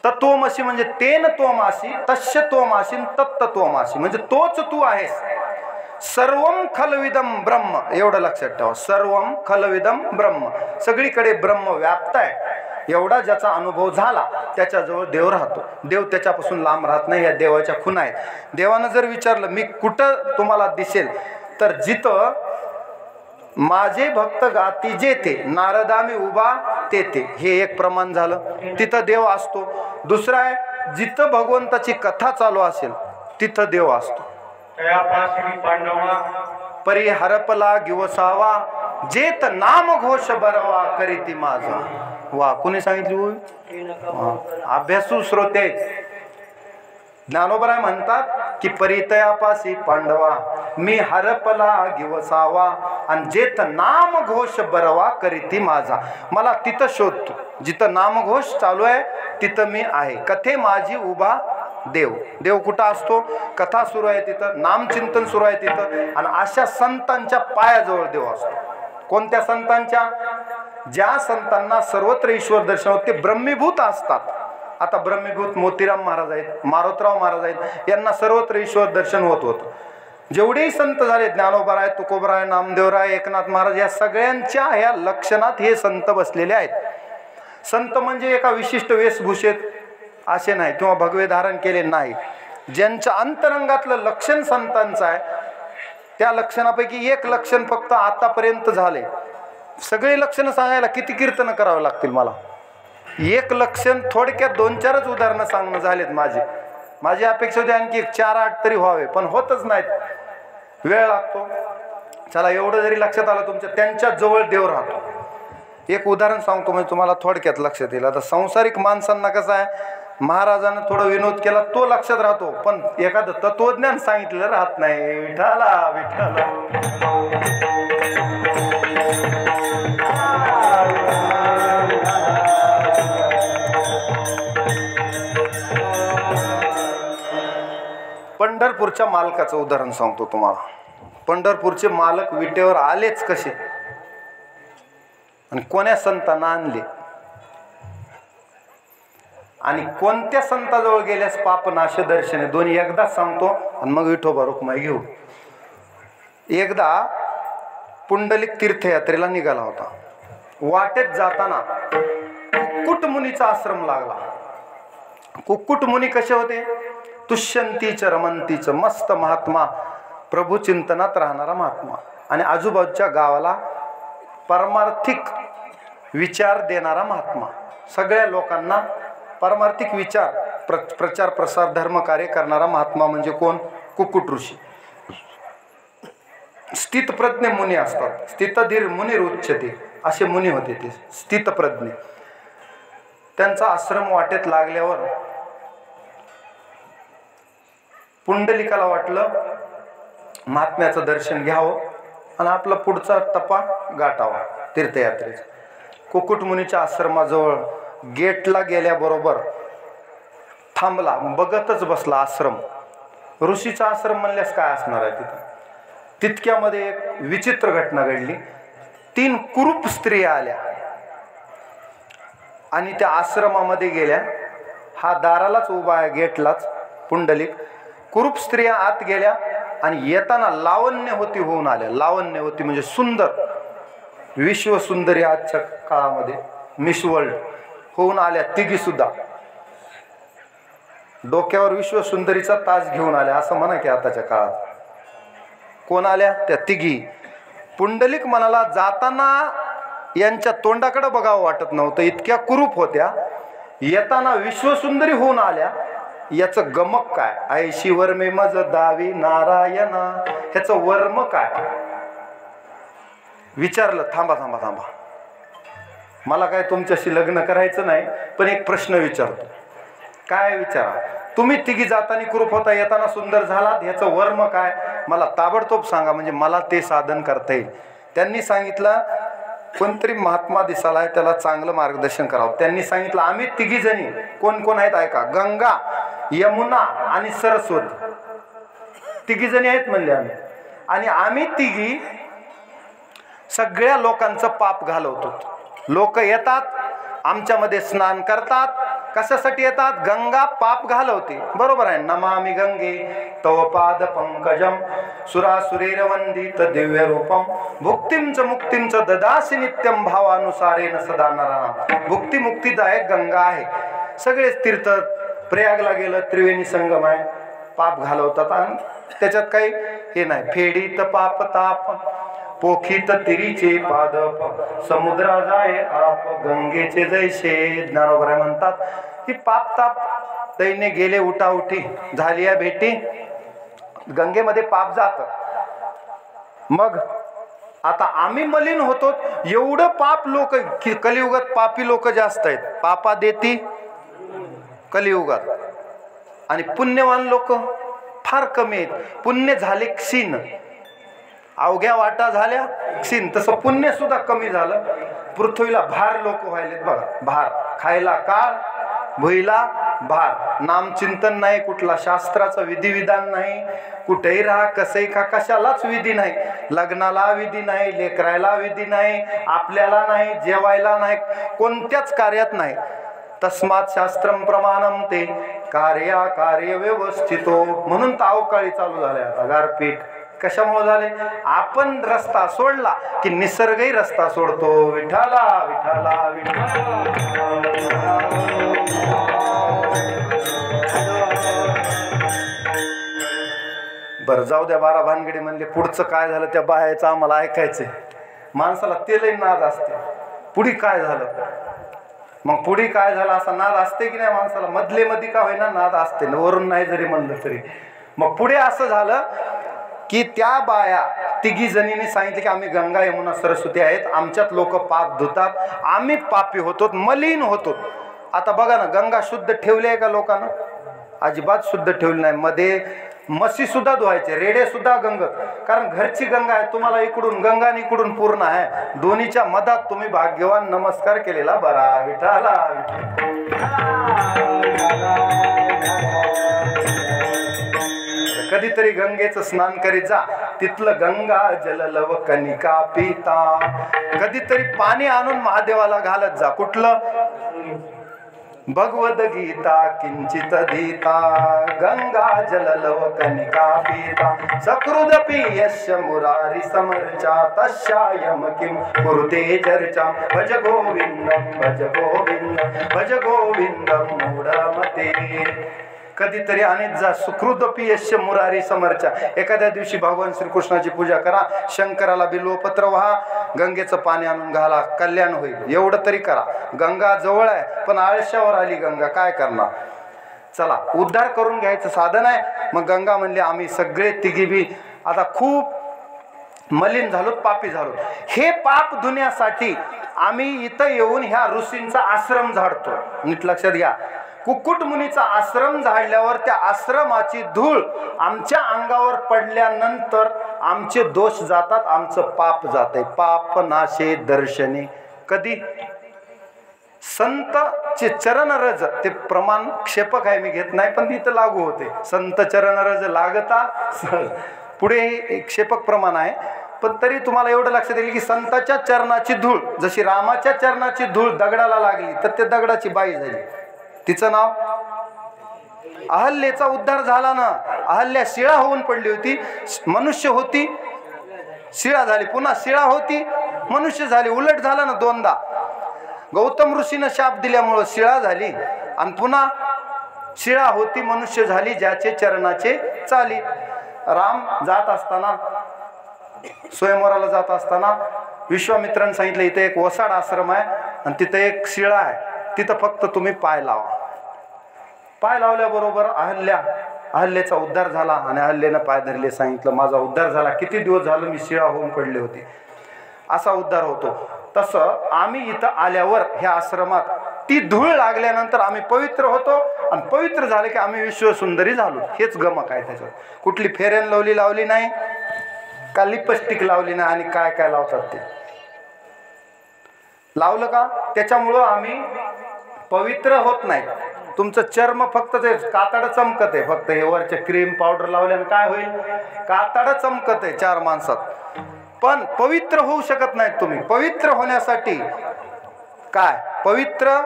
तत्वमसी म्हणजे तेन त्वमासी, तस्य त्वमासी, तत्तत्वमासी, म्हणजे तोच तू आहेस. सर्वम खलविदम ब्रह्म, एवढं लक्षात ठेवा. सर्वम खलविदम ब्रह्म, सगळीकडे ब्रह्म व्याप्त आहे. एवढा ज्याचा अनुभव झाला त्याच्याजवळ देव राहतो. देव त्याच्यापासून लांब राहत नाही. या देवाच्या खुणा आहेत. देवानं जर विचारलं मी कुठं तुम्हाला दिसेल, तर जिथं माझे भक्त गाती जेथे, नारदामी उभा तेथे, हे एक प्रमाण झालं. तिथं देव असतो. दुसरं आहे, जिथं भगवंताची कथा चालू असेल तिथं देव असतो. परी हरपला गिवसावा, जेत नाम घोष बरवा करीती माझा. वा, कुणी सांगितली? अभ्यासू श्रोते. ज्ञानोबराय म्हणतात की परितयापासी पांडवा मी हरपला गिवसावा आणि जेथ नामघोष बरवा करीती माझा. मला तिथं शोधतो जिथं नामघोष चालू आहे तिथं मी आहे. कथे माझी उभा देव. देव कुठं असतो? कथा सुरू आहे तिथं, नामचिंतन सुरू आहे तिथं. आणि अशा संतांच्या पायाजवळ देव असतो. कोणत्या संतांच्या? ज्या संतांना सर्वत्र ईश्वर दर्शन होते, ते ब्रह्मीभूत असतात. आता ब्रह्मीभूत मोतीराम महाराज आहेत, मारोतराव महाराज आहेत, यांना सर्वत्र ईश्वर दर्शन होत होतं. जेवढेही संत झाले, ज्ञानोबाराय, तुकोबराय, नामदेवराय, एकनाथ महाराज, या सगळ्यांच्या ह्या लक्षणात हे संत बसलेले आहेत. संत म्हणजे एका विशिष्ट वेशभूषेत असे नाही किंवा भगवे धारण केले नाही. ज्यांच्या अंतरंगातलं लक्षण संतांचं आहे, त्या लक्षणापैकी एक लक्षण फक्त आतापर्यंत झाले. सगळे लक्षणं सांगायला किती कीर्तन करावं लागतील मला? एक लक्षण थोडक्यात 2-4च उदाहरणं सांगणं झालेत माझी अपेक्षा होती आणखी 4-8 तरी व्हावे, पण होतच नाहीत, वेळ लागतो. चला, एवढं जरी लक्षात आलं तुमच्या, त्यांच्या जवळ देव राहतो. एक उदाहरण सांगतो म्हणजे तुम्हाला थोडक्यात लक्षात येईल. आता सांसारिक माणसांना कसं आहे, महाराजानं थोडा विनोद केला तो लक्षात राहतो, पण एखादं तत्वज्ञान सांगितलेलं राहत नाही. विठाला विठाला पंढरपूरच्या मालकाचं उदाहरण सांगतो तुम्हाला. पंढरपूरचे मालक विटेवर आलेच कसे आणि कोण्या संतांना आणले आणि कोणत्या संताजवळ गेल्यास पापनाश दर्शने, दोन्ही एकदाच सांगतो आणि मग विठोबा रुक्माई घेऊ. एकदा पुंडलिक तीर्थयात्रेला निघाला होता. वाटेत जाताना कुक्कुट मुनीचा आश्रम लागला. कुक्कुट मुनी कसे होते? तुष्यंतीच रमंतीच, मस्त महात्मा, प्रभू चिंतनात राहणारा महात्मा आणि आजूबाजूच्या गावाला परमार्थिक विचार देणारा महात्मा. सगळ्या लोकांना परमार्थिक विचार प्रचार प्रसार धर्म कार्य करणारा महात्मा म्हणजे कोण? कुक्कुट ऋषी. स्थितप्रज्ञ मुनी असतात. स्थितधीर मुनी उच्यते असे मुनी होते ते स्थितप्रज्ञ. त्यांचा आश्रम वाटेत लागल्यावर पुंडलिकाला वाटलं महात्म्याचं दर्शन घ्यावं आणि आपला पुढचा टप्पा गाठावा तीर्थयात्रेचा. कुक्कुट मुनीच्या आश्रमाजवळ गेटला गेल्याबरोबर थांबला, बघतच बसला आश्रम. ऋषीचा आश्रम म्हणल्यास काय असणार आहे तिथं? तितक्यामध्ये एक विचित्र घटना घडली. 3 कुरूप स्त्रिया आल्या आणि त्या आश्रमामध्ये गेल्या. हा दारालाच उभा आहे, गेटलाच पुंडलिक. कुरूप स्त्रिया आत गेल्या आणि येताना लावण्यवती होऊन आल्या. लावण्यवती म्हणजे सुंदर, विश्वसुंदरी आजच्या काळामध्ये मिस वर्ल्ड होऊन आल्या. तिघी सुद्धा डोक्यावर विश्वसुंदरीचा ताज घेऊन आल्या असं म्हणा की आताच्या काळात. कोण आल्या? त्या तिघी. पुंडलिक म्हणाला जाताना यांच्या तोंडाकडे बघावं वाटत नव्हतं, इतक्या कुरूप होत्या. येताना विश्वसुंदरी होऊन आल्या. याचं गमक काय? ऐशी वर्मे मज दावी नारायणा, ह्याचं वर्म काय? विचारलं. थांबा थांबा थांबा, मला काय तुमच्याशी लग्न करायचं नाही, पण एक प्रश्न विचारतो. काय? विचारा. तुम्ही तिघी जाताना कुरूप होता, येताना सुंदर झालात, ह्याचं वर्म काय? मला ताबडतोब सांगा, म्हणजे मला ते साधन करता येईल. त्यांनी सांगितलं कोणतरी महात्मा दिसाला आहे, त्याला चांगलं मार्गदर्शन करावं. त्यांनी सांगितलं आम्ही तिघी जणी. कोण कोण आहेत ऐका? गंगा, यमुना आणि सरस्वती, तिघी जणी आहेत म्हणले आम्ही. आणि आम्ही तिघी सगळ्या लोकांचं पाप घालवतो. लोक येतात आमच्यामध्ये स्नान करतात. कशासाठी येतात? गंगा पाप घालवते. बरोबर आहे. नमामि गंगे तव पाद पंकजम सुरासुरेर वंदित दिव्य रूपम भुक्तिं च मुक्तिं च ददासी नित्यम भावानुसारेन सदा नराणाम. भुक्ती मुक्तीदायक गंगा आहे. सगळेच तीर्थ, प्रयागला गेलं त्रिवेणी संगम आहे, पाप घालवतात आणि त्याच्यात काही हे नाही. फेडीत पाप ताप पोखीत तिरीचे पादप समुद्रा जाय आप गंगेचे जैसे. ज्ञानोबराय म्हणतात की पाप ताप दैन्य गेले, उठा उठी झाली या भेटी, गंगेमध्ये पाप जात. मग आता आम्ही मलिन होतो. एवढं पाप लोक, कलियुगात पापी लोक जास्त आहेत. पापा देती कलियुगात आणि पुण्यवान लोक फार कमी आहेत. पुण्य झाले क्षीण, अवघ्या वाटा झाल्या क्षीण. तसं पुण्य सुद्धा कमी झालं. पृथ्वीला भार लोक व्हायलेत बघा. भार खायला काळ, भुईला भार. नामचिंतन नाही, कुठला शास्त्राचं विधिविधान नाही, कुठेही राहा कसंही खा, कशालाच विधी नाही. लग्नाला विधी नाही, लेकरायला विधी नाही, आपल्याला नाही, जेवायला नाही, कोणत्याच कार्यात नाही. तस्मात शास्त्रम प्रमाणम ते कार्य व्यवस्थितो. म्हणून तर अवकाळी चालू झाले आता, गारपीट. कशामुळे झाले? आपण रस्ता सोडला की निसर्गही रस्ता सोडतो. विठाला विठाला विठाला. बरं जाऊ द्या, बारा भानगडी म्हणले. पुढचं काय झालं त्या बायाचं आम्हाला ऐकायचंय. माणसाला तेलही नाद असते, पुढी काय झालं, मग पुढी काय झालं असा नाद असते की नाही माणसाला. मधले मध्ये का होईना नाद असते, वरून नाही जरी म्हणलं तरी. मग पुढे असं झालं की त्या बाया तिघी जणींनी सांगितले की आम्ही गंगा यमुना सरस्वती आहेत, आमच्यात लोक पाप धुतात, आम्ही पापी होतो, मलिन होतो. आता बघा ना, गंगा शुद्ध ठेवली आहे का लोकांना? अजिबात शुद्ध ठेवली नाही. मध्ये म्हशी सुद्धा धुवायचे, रेडे सुद्धा गंगत. कारण घरची गंगा आहे, तुम्हाला इकडून गंगा आणि इकडून पूर्ण आहे. दोन्हीच्या मधात तुम्ही भाग्यवान. नमस्कार केलेला बरा. विठाला कधीतरी गंगेचं स्नान करीत जा. तिथलं गंगा जल लव कनिका पिता. कधीतरी पाणी आणून महादेवाला घालत जा. कुठलं? भगवद गीता किंचित धीता गंगा जल लव कनिका पीता. सकृदपि यस्य मुरारी समर्चा तस्यायम किम कुरुते चर्चा. भज गोविंदम भज गोविंदम भज गोविंदम मूढमते. कधीतरी अनेक जा. सुकृदपि यस्य मुरारी समर्चा. एखाद्या दिवशी भगवान श्रीकृष्णाची पूजा करा, शंकराला बिल्वपत्र व्हा, गंगेचं पाणी आणून घाला, कल्याण होईल. एवढं तरी करा. गंगा जवळ आहे पण आळशावर आली गंगा, काय करणार? चला, उद्धार करून घ्यायचं साधन आहे. मग गंगा म्हणली आम्ही सगळे तिघी बी आता खूप मलिन झालो, पापी झालो. हे पाप धुण्यासाठी आम्ही इथं येऊन ह्या ऋषींचा आश्रम झाडतो. नीट लक्षात घ्या. कुक्कुट मुनीचा आश्रम झाडल्यावर त्या आश्रमाची धूळ आमच्या अंगावर पडल्यानंतर आमचे दोष जातात, आमचं पाप जाते. पाप नाशे दर्शने. कधी? संतचे चरण रज, ते प्रमाण क्षेपक आहे, मी घेत नाही, पण तिथं लागू होते. संत चरण रज लागता पुढे हे क्षेपक प्रमाण आहे. पण तरी तुम्हाला एवढं लक्षात येईल की संताच्या चरणाची धूळ जशी रामाच्या चरणाची धूळ दगडाला लागली तर ते दगडाची बाई झाली. तिचं नाव अहल्येचा उद्धार झाला ना. अहल्या शिळा होऊन पडली होती, मनुष्य होती, शिळा झाली. पुन्हा शिळा होती, मनुष्य झाली. उलट झालं ना दोनदा. गौतम ऋषीनं शाप दिल्यामुळं शिळा झाली आणि पुन्हा शिळा होती, मनुष्य झाली, ज्याचे चरणाचे चाली. राम जात असताना, स्वयंवराला जात असताना विश्वामित्रांनी सांगितलं इथे एक वसाड आश्रम आहे आणि तिथे एक शिळा आहे, तिथं फक्त तुम्ही पाय लावा. पाय लावल्याबरोबर अहल्येचा उद्धार झाला आणि अहल्येनं पाय धरले. सांगितलं माझा उद्धार झाला, किती दिवस झालं मी शिळा होऊन पडले होते. असा उद्धार होतो. तसं आम्ही इथं आल्यावर ह्या आश्रमात ती धूळ लागल्यानंतर आम्ही पवित्र होतो आणि पवित्र झाले की आम्ही विश्वसुंदरी झालो. हेच गमक आहे त्याच्यात. कुठली फेरेन लवली लावली नाही का, लिपस्टिक लावली नाही आणि काय काय लावतात ते लावलं का, त्याच्यामुळं आम्ही पवित्र होत नाही. तुमचं चर्म फक्त ते कातड चमकत आहे. फक्त हे वरचे क्रीम पावडर लावल्यानं काय होईल, कातड चमकत आहे 4 माणसात. पण पवित्र होऊ शकत नाहीत तुम्ही. पवित्र होण्यासाठी काय, पवित्र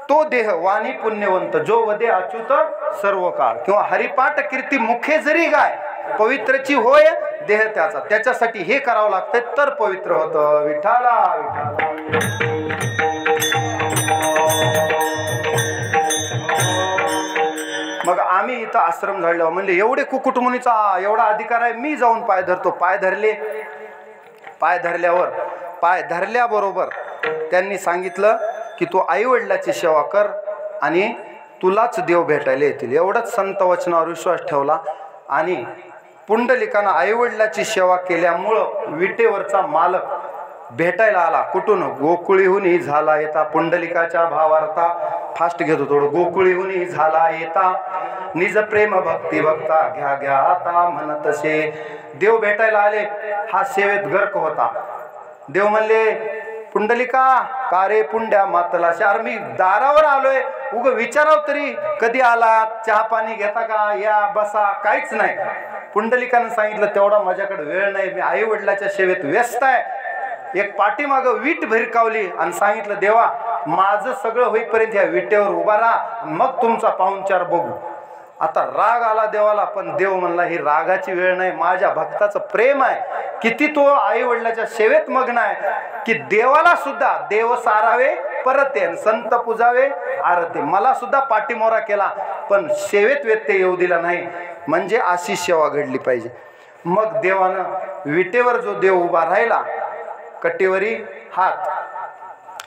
तो देह वाणी पुण्यवंत जो वदे अच्युत सर्व काळ. किंवा हरिपाठ कीर्ती मुखे जरी गाय, पवित्रची होय देह त्याचा. त्याच्यासाठी हे करावं लागतंय तर पवित्र होतं. विठाला विठाला. मग आम्ही इथं आश्रम झाडलो म्हणजे एवढे कुकुटमुनीचा एवढा अधिकार आहे. मी जाऊन पाय धरतो. पाय धरले. पाय धरल्यावर, पाय धरल्याबरोबर त्यांनी सांगितलं की तू आई वडिलाची सेवा कर आणि तुलाच देव भेटायला येतील. एवढंच संत वचनावर विश्वास ठेवला आणि पुंडलिकानं आई वडिलाची सेवा केल्यामुळं विटेवरचा मालक भेटायला आला. कुठून? गोकुळीहूनही झाला येता पुंडलिकाच्या भावार्था फास्ट घेतो थोडं. गोकुळीहुनी झाला येता निज प्रेम भक्ती भक्ता घ्या घ्या आता म्हणतसे. देव भेटायला आले, हा सेवेत गर्क होता. देव म्हणले पुंडलिका का रे पुंड्या मातला शार, मी दारावर आलोय, उग विचाराव तरी कधी आला, चहा पाणी घेता का, या बसा, काहीच नाही. पुंडलिकानं सांगितलं तेवढा माझ्याकडे वेळ नाही, मी आई वडिलाच्या सेवेत व्यस्त आहे. एक पाठीमाग वीट भिरकावली आणि सांगितलं देवा माझं सगळं होईपर्यंत या विटेवर उभा राहा, मग तुमचा पाहुणचार बघू. आता राग आला देवाला, पण देव म्हणला ही रागाची वेळ नाही, माझ्या भक्ताचं प्रेम आहे, किती तो आई वडिलाच्या सेवेत मग्न आहे की देवाला सुद्धा देव सारावे परते, संत पुजावे आरते. मला सुद्धा पाठीमोरा केला पण सेवेत व्यत्यय येऊ दिला नाही. म्हणजे अशी सेवा घडली पाहिजे. मग देवानं विटेवर जो देव उभा राहिला, कटेवरी हात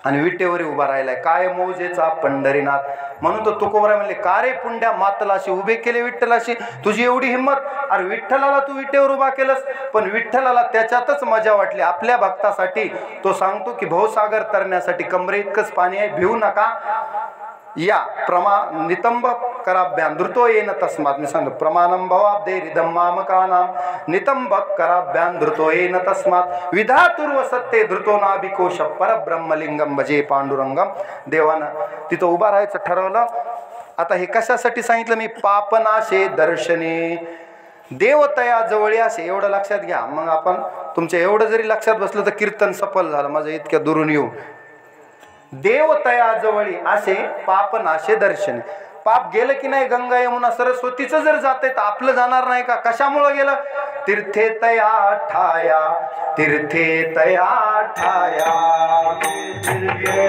आणि विटेवरी उभा राहिलाय, काय मौजेचा पंढरीनाथ. म्हणून तो तुकोबरा म्हणले का रे पुंड्या मातलाशी, उभे केले विठ्ठलाशी, तुझी एवढी हिंमत. अरे विठ्ठलाला तू विटेवर उभा केलंस, पण विठ्ठलाला त्याच्यातच मजा वाटली. आपल्या भक्तासाठी तो सांगतो की भवसागर तरण्यासाठी कमरे इतकंच पाणी आहे, भिवू नका, या नितंब कराभ्यान धृतो येन तस्मात. मी सांगतो प्रमाणम भवाब्दे रिदम मामकानाम नितंब कराभ्यान धृतो येन तस्मात विधातुर्व सत्ते धृतो नाभिकोश परब्रह्मलिंगम भजे पांडुरंगम. देवानं तिथं उभा राहायचं ठरवलं. आता हे कशासाठी सांगितलं मी, पापनाशे दर्शने देवतया जवळी असे, एवढं लक्षात घ्या. मग आपण तुमच्या एवढं जरी लक्षात बसलं तर कीर्तन सफल झालं माझं इतक्या दुरून येऊ. देवतया जवळी असे पापनाशे दर्शने. पाप गेलं की नाही, गंगा यमुना सरस्वतीचं जर जाते तर आपलं जाणार नाही का? कशामुळं गेलं? तीर्थे तया ठाया, तीर्थे तया ठाया, तीर्थे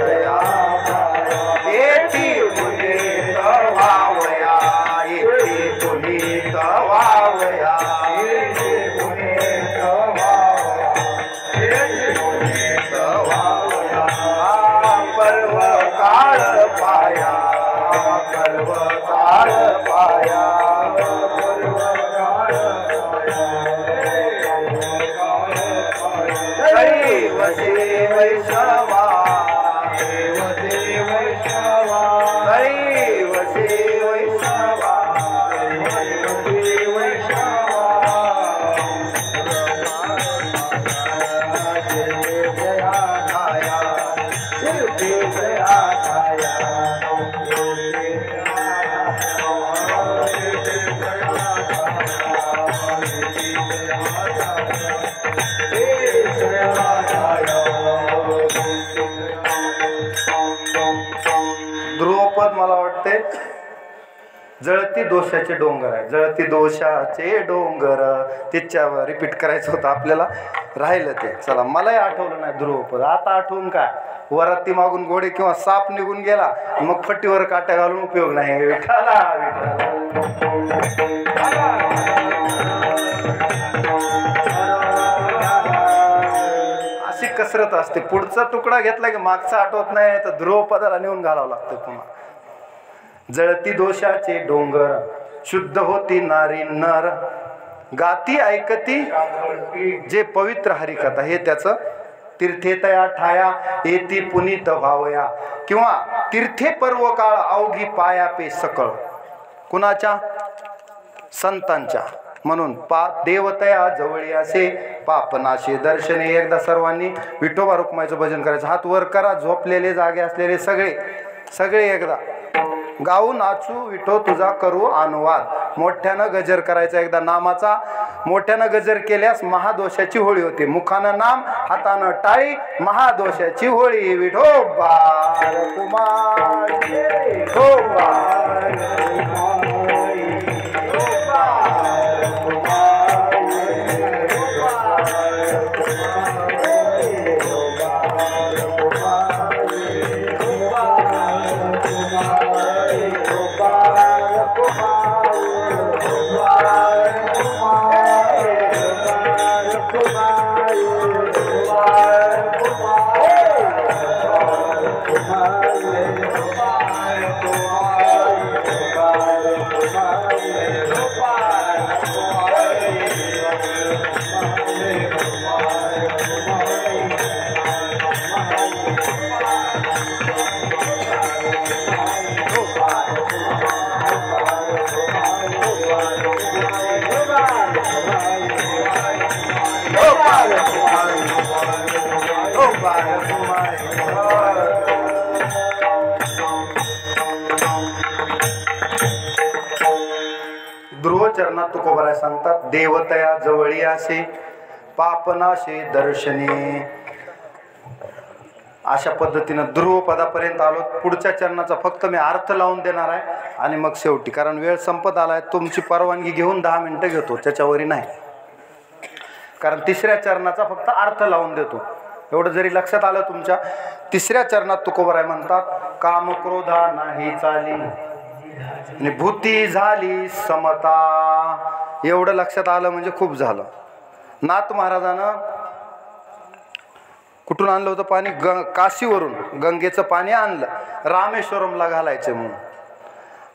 तया येती पुनीत वावया, येती पुनीत वावया, मला वाटते जळती दोषाचे डोंगर आहे, जळती दोषाचे डोंगर, त्याच्यावर रिपीट करायचं होतं आपल्याला, राहिलं ते. चला मलाही आठवलं नाही ध्रुवपद, आता आठवून काय, वराती मागून घोडे किंवा साप निघून गेला मग फटीवर काट्या घालून उपयोग नाही. विठाला अशी कसरत असते. पुढचा तुकडा घेतला की मागचा आठवत नाही तर ध्रुवपदाला नेऊन घालावं लागतं पुन्हा. जळती दोषाचे डोंगर, शुद्ध होती नारी नर, गाती ऐकती जे पवित्र हरिकथा, हे त्याचं. तीर्थे तया ठाया येती पुनीत व्हावया, किंवा तीर्थे पर्व काळ अवघी पाया पे सकळ. कुणाच्या? संतांच्या. म्हणून देवतया जवळी असे पापनाशे दर्शने. एकदा सर्वांनी विठोबा रुक्माईचं भजन करायचं. हात वर करा, झोपलेले जागे असलेले सगळे एकदा गाऊ नाचू विठो तुझा करू अनुवाद. मोठ्यानं गजर करायचा एकदा नामाचा. मोठ्यानं गजर केल्यास महादोषाची होळी होते. मुखानं नाम, हातानं टाळी, महादोषाची होळी. विठोबा कुमार विठोबा तुकोबाराय सांगतात, देवतया जवळी असे पापनाशे दर्शने. अशा पद्धतीनं ध्रुवपदापर्यंत आलो. पुढच्या चरणाचा फक्त मी अर्थ लावून देणार आहे आणि मग शेवटी, कारण वेळ संपत आलाय, तुमची परवानगी घेऊन 10 मिनिटं घेतो, त्याच्यावरी नाही. कारण तिसऱ्या चरणाचा फक्त अर्थ लावून देतो. एवढं जरी लक्षात आलं तुमच्या. तिसऱ्या चरणात तुकोबाराय म्हणतात, काम क्रोधा नाही चाली आणि भूती झाली समता. एवढं लक्षात आलं म्हणजे खूप झालं. नाथ महाराजानं कुठून आणलं होतं पाणी? काशीवरून गंगेचं पाणी आणलं, रामेश्वरमला घालायचे म्हणून.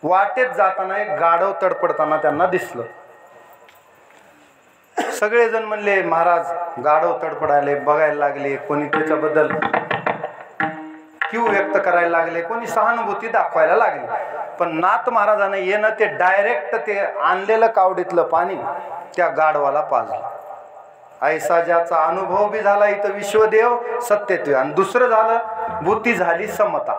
वाटेत जाताना एक गाढव तडपडताना त्यांना दिसलं. सगळेजण म्हणले, महाराज गाढव तडपडायले, बघायला लागले. कोणी त्याच्याबद्दल क्यू व्यक्त करायला लागले, कोणी सहानुभूती दाखवायला लागली. पण नाथ महाराजांना येणं ते डायरेक्ट ते आणलेलं कावडीतलं पाणी त्या गाढवाला पाजलं. ऐसा ज्याचा अनुभव बी झाला इथं विश्वदेव सत्यत्व. आणि दुसरं झालं, बुद्धी झाली समता,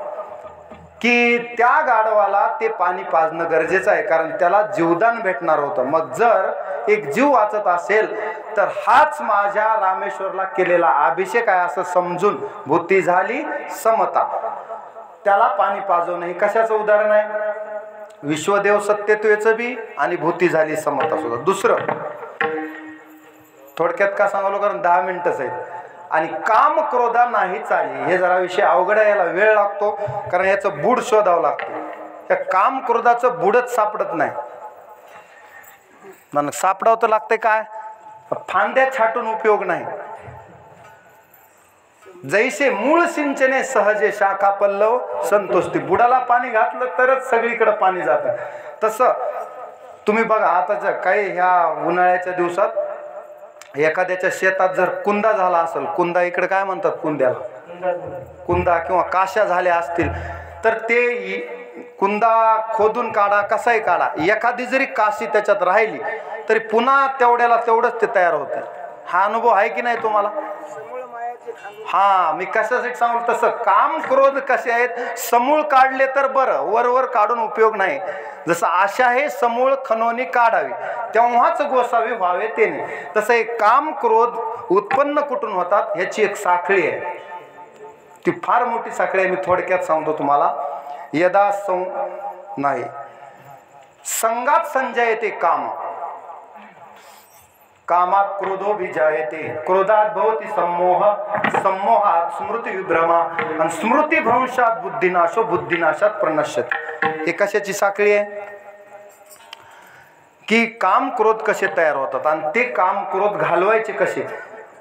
की त्या गाढवाला ते पाणी पाजणं गरजेचं आहे, कारण त्याला जीवदान भेटणार होतं. मग जर एक जीव वाचत असेल तर हाच माझ्या रामेश्वरला केलेला अभिषेक आहे असं समजून बुद्धी झाली समता, त्याला पाणी पाजवणं हे कशाचं उदाहरण आहे? विश्वदेव सत्यत्वेचं बी आणि भूती झाली समता सुद्धा. दुसरं थोडक्यात का सांगलो, कारण 10 मिनिटच आहेत. आणि काम क्रोधा नाही चाली, हे जरा विषय अवघड आहे, याला वेळ लागतो, कारण याचं बूड शोधावं लागतं. त्या काम क्रोधाचं बूडच सापडत नाही. सापडावं तर लागतंय काय? फांद्या छाटून उपयोग नाही. जैसे मूळ सिंचने सहजे शाखा पल्लव संतोषती. बुडाला पाणी घातलं तरच सगळीकडे पाणी जातं. तसं तुम्ही बघा, आताच्या काही ह्या उन्हाळ्याच्या दिवसात एखाद्याच्या शेतात जर कुंदा झाला असेल, कुंदा इकडे काय म्हणतात कुंद्याला, कुंदा किंवा काशा झाल्या असतील, तर ते कुंदा खोदून काढा, कसाही काढा, एखादी जरी काशी त्याच्यात राहिली तरी पुन्हा तेवढ्याला तेवढंच ते तयार होते. हा अनुभव आहे की नाही तुम्हाला? हा, मी कशासाठी सांगू, तसं काम क्रोध कसे आहेत, समूळ काढले तर बरं, वर काढून उपयोग नाही. जसं आशा हे समूळ खणोनी काढावी तेव्हाच गोसावी व्हावे तेने, तसं एक काम क्रोध उत्पन्न कुठून होतात ह्याची एक साखळी आहे. ती फार मोठी साखळी आहे. मी थोडक्यात सांगतो तुम्हाला. यदा नाही संगात संजयते काम, कामात क्रोधो विजायते, क्रोधात भवति सम्मोह, सम्मोहात स्मृती विभ्रमा, आणि स्मृती भ्रंशात बुद्धिनाशो, बुद्धिनाशात प्रणश्यते. हे कशाची साखळी आहे? की काम क्रोध कसे तयार होतात आणि ते काम क्रोध घालवायचे कसे.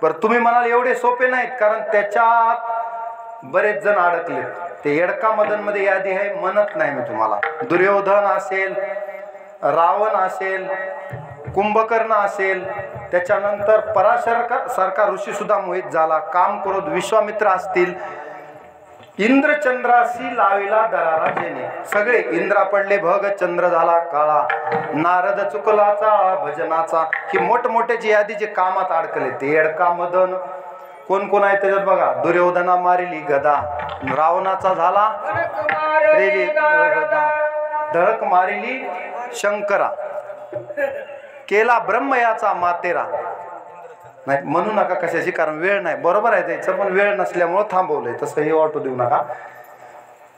बरं, तुम्ही म्हणाल एवढे सोपे नाहीत, कारण त्याच्यात बरेच जण अडकलेत. ते येडका मदन मध्ये यादी आहे, म्हणत नाही मी तुम्हाला. दुर्योधन असेल, रावण असेल, कुंभकर्ण असेल, त्याच्यानंतर पराशर सारखा ऋषी सुद्धा मोहित झाला. काम क्रोध विश्वामित्र असतील, इंद्रचंद्राशी लाविला दरारा जेणे, सगळे इंद्रा पडले भग, चंद्र झाला काळा, नारद चुकलाचा भजनाचा. ही मोठमोठ्याची यादी जे कामात अडकले ते येडका मदन. कोण कोण आहे त्याच्यात बघा. दुर्योधना मारिली गदा, रावणाचा झाला धडक मारिली शंकरा, केला ब्रह्म याचा मातेरा. नाही म्हणू नका कशाची, कारण वेळ नाही. बरोबर आहे त्याचं, पण वेळ नसल्यामुळं थांबवलंय. तसं हे वाटू देऊ नका.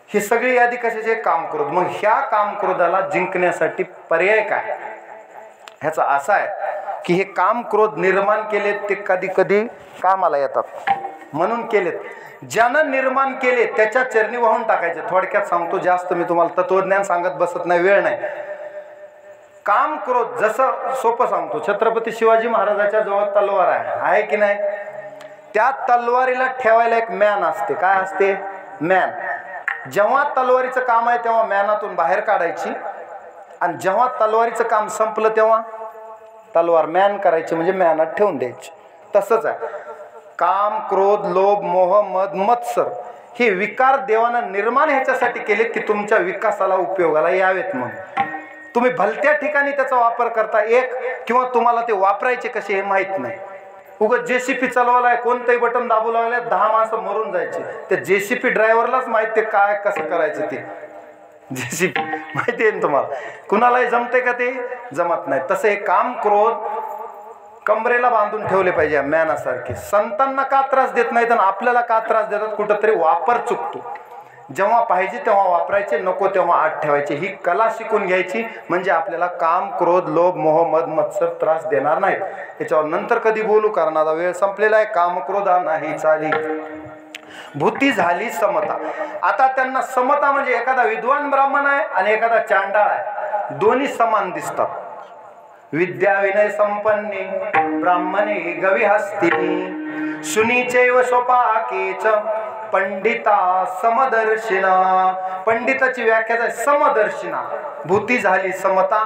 ही सगळी यादी कशाची? काम क्रोध. मग ह्या काम क्रोधाला जिंकण्यासाठी पर्याय काय? ह्याचा असा आहे की हे काम क्रोध निर्माण केलेत ते कधी कधी कामाला येतात, म्हणून केलेत. ज्यानं निर्माण केले त्याच्या चरणी वाहून टाकायचे. थोडक्यात सांगतो, जास्त मी तुम्हाला तत्वज्ञान सांगत बसत नाही, वेळ नाही. काम क्रोध जसं सोपं सांगतो. छत्रपती शिवाजी महाराजाच्या जवळ तलवार आहे की नाही? त्या तलवारीला ठेवायला एक मॅन असते. काय असते? मॅन. जेव्हा तलवारीचं काम आहे तेव्हा मॅनातून बाहेर काढायची, आणि जेव्हा तलवारीचं काम संपलं तेव्हा तलवार मॅन करायची, म्हणजे मॅनात ठेवून द्यायची. तसंच आहे काम, क्रोध, लोभ, मोह, मद, मत्सर हे विकार देवानं निर्माण ह्याच्यासाठी केलेत की तुमच्या विकासाला उपयोगाला यावेत. म्हणून तुम्ही भलत्या ठिकाणी त्याचा वापर करता एक, किंवा तुम्हाला ते वापरायचे कसे हे माहीत नाही. उगाच जेसीपी चालवायला कोणतंही बटन दाबू लागले 10 माणसं मरून जायचे. त्या जेसीपी ड्रायव्हरलाच माहित ते काय कसं करायचं ते. JCB माहिती आहे ना तुम्हाला. कुणालाही जमते का ते? जमत नाही. तसे हे काम क्रोध कमरेला बांधून ठेवले पाहिजे मॅनासारखे. संतांना का त्रास देत नाहीत आणि आपल्याला का त्रास देतात? कुठंतरी वापर चुकतो. जेव्हा पाहिजे तेव्हा वापरायचे, नको तेव्हा आत ठेवायचे. ही कला शिकून घ्यायची, म्हणजे आपल्याला काम क्रोध लोभ मोह मद मत्सर त्रास देणार नाहीत. याच्यावर नंतर कधी बोलू, कारण आता वेळ संपलेला आहे. काम क्रोधा नाही चाली, भूती झाली समता. आता त्यांना समता म्हणजे एखादा विद्वान ब्राह्मण आहे आणि एखादा चांडाळ आहे, दोन्ही समान दिसतात. विद्या विनय संपन्ने ब्राह्मणे गवी हस्तिनी, सुनीचैव स्वपाकेच पंडिता समदर्शिना. पंडिताची व्याख्या आहे समदर्शिना. भूती झाली समता,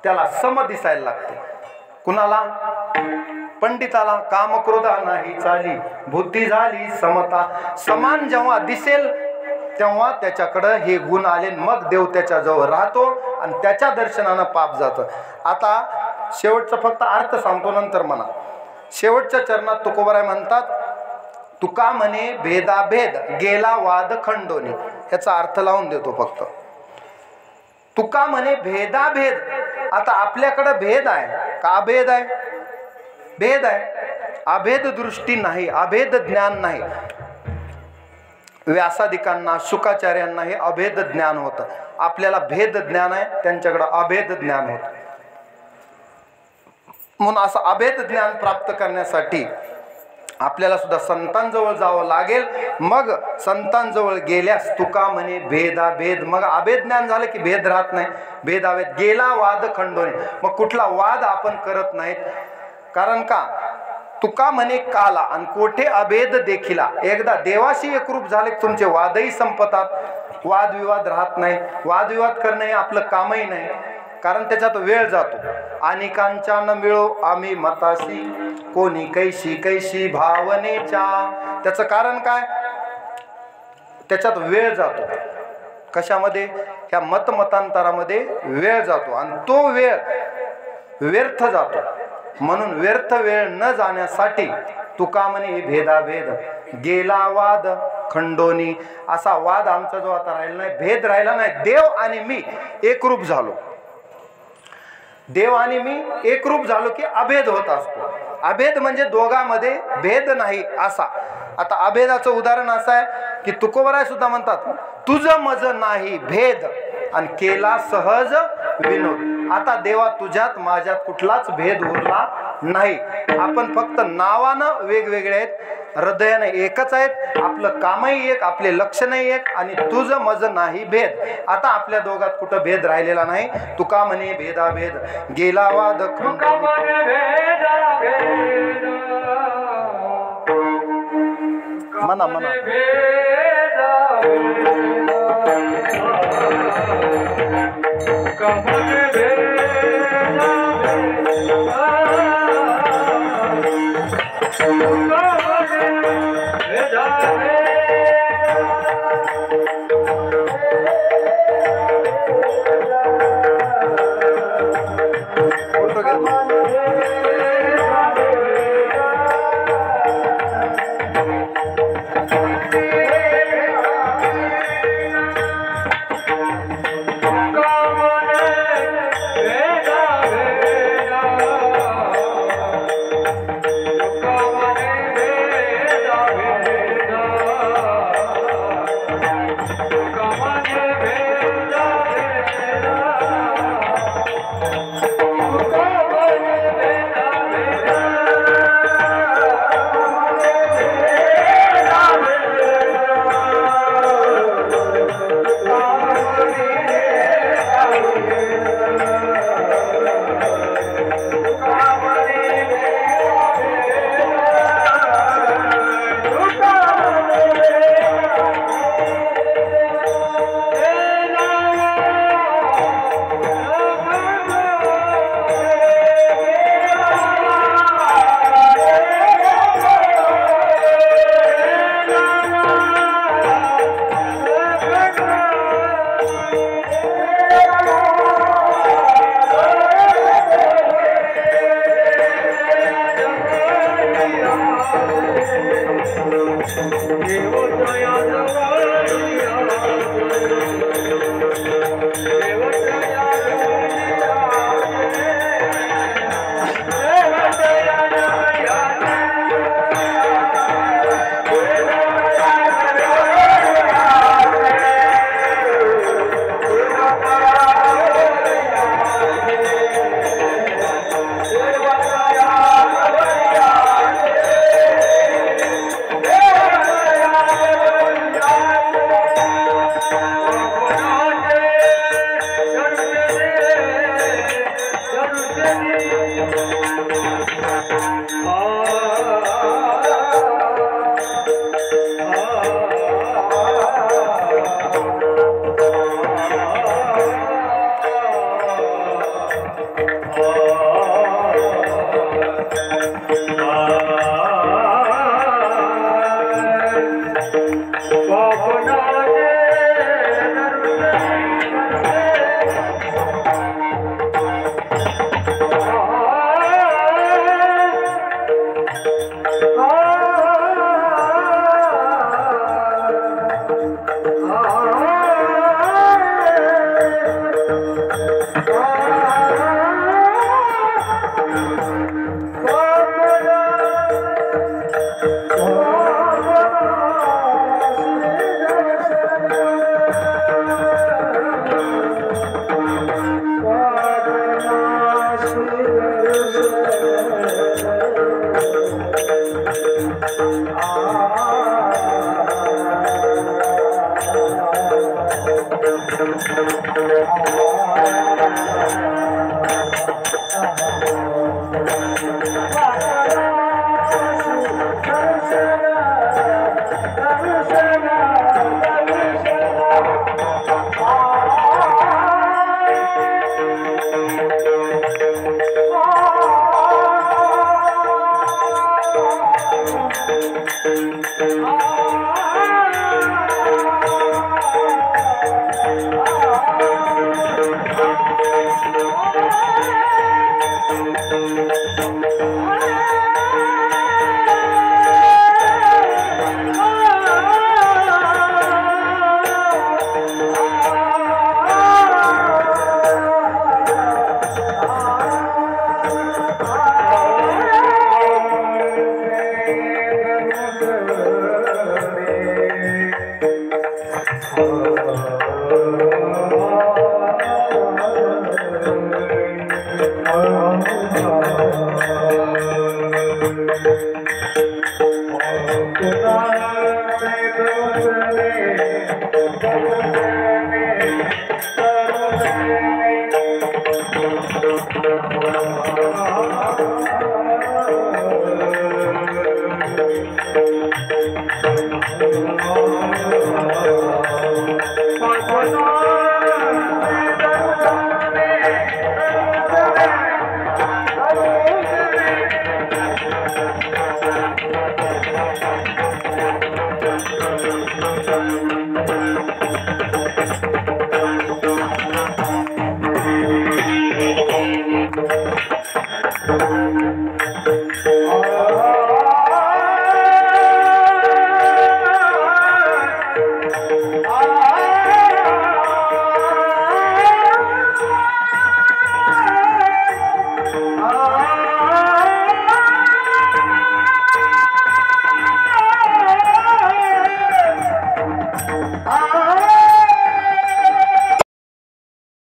त्याला सम दिसायला लागते. कुणाला? पंडिताला. काम क्रोधा नाही चाली, भूती झाली समता. समान जेव्हा दिसेल तेव्हा त्याच्याकडं हे गुण आले, मग देव त्याच्याजवळ राहतो आणि त्याच्या दर्शनानं पाप जातं. आता शेवटचा फक्त अर्थ सांगतो, नंतर म्हणा. शेवटच्या चरणात तुकोबराय म्हणतात, तुका म्हणे भेदाभेद गेला वाद खंडोनी. याचा अर्थ लावून देतो फक्त. तुका म्हणे भेदाभेद. आता आपल्याकडे भेद आहे का? अभेद आहे? भेद आहे. अभेद दृष्टी नाही, अभेद ज्ञान नाही. व्यासादिकांना शुकाचार्यांना हे अभेद ज्ञान होतं. आपल्याला भेद ज्ञान आहे, त्यांच्याकडे अभेद ज्ञान होतं. म्हणून असं अभेद ज्ञान प्राप्त करण्यासाठी आपल्याला सुद्धा संतांजवळ जावं लागेल. मग संतांजवळ गेल्यास तुका म्हणे भेदाभेद, मग अभेद ज्ञान झालं की भेद राहत नाही. भेदाभेद गेला वाद खंडोने. मग कुठला वाद आपण करत नाहीत. कारण का? तुका म्हणे काला आणि कोठे अभेद देखिला. एकदा देवाशी एकरूप झाले तुमचे वादही संपतात, वादविवाद राहत नाही. वादविवाद करणं हे आपलं कामही नाही, कारण त्याच्यात वेळ जातो. अनेकांच्या न मिळो आम्ही मताशी, कोणी कैशी कैशी भावनेच्या. त्याचं कारण काय? त्याच्यात वेळ जातो. कशामध्ये? ह्या मतमतांतरामध्ये वेळ जातो आणि तो वेळ व्यर्थ जातो. म्हणून व्यर्थ वेळ न जाण्यासाठी तुका म्हणे भेदाभेद गेला वाद खंडोनी. असा वाद आमचा जो आता राहिला नाही, भेद राहिला नाही. देव आणि मी एकरूप झालो. देव आणि मी एकरूप झालो की अभेद होत असतो. अभेद म्हणजे दोघांमध्ये भेद नाही असा. आता अभेदाचं उदाहरण असं आहे की तुकोबराय सुद्धा म्हणतात, तुझं मज नाही भेद आणि केला सहज विनोद. आता देवा तुझ्यात माझ्यात कुठलाच भेद उरला नाही. आपण फक्त नावानं वेगवेगळे आहेत, हृदयाने एकच आहेत. आपलं कामही एक, आपले लक्षणही एक आणि तुझं मज नाही भेद. आता आपल्या दोघात कुठं भेद राहिलेला नाही. तुका म्हणे भेदाभेद गेला वाद म्हणा म्हणा.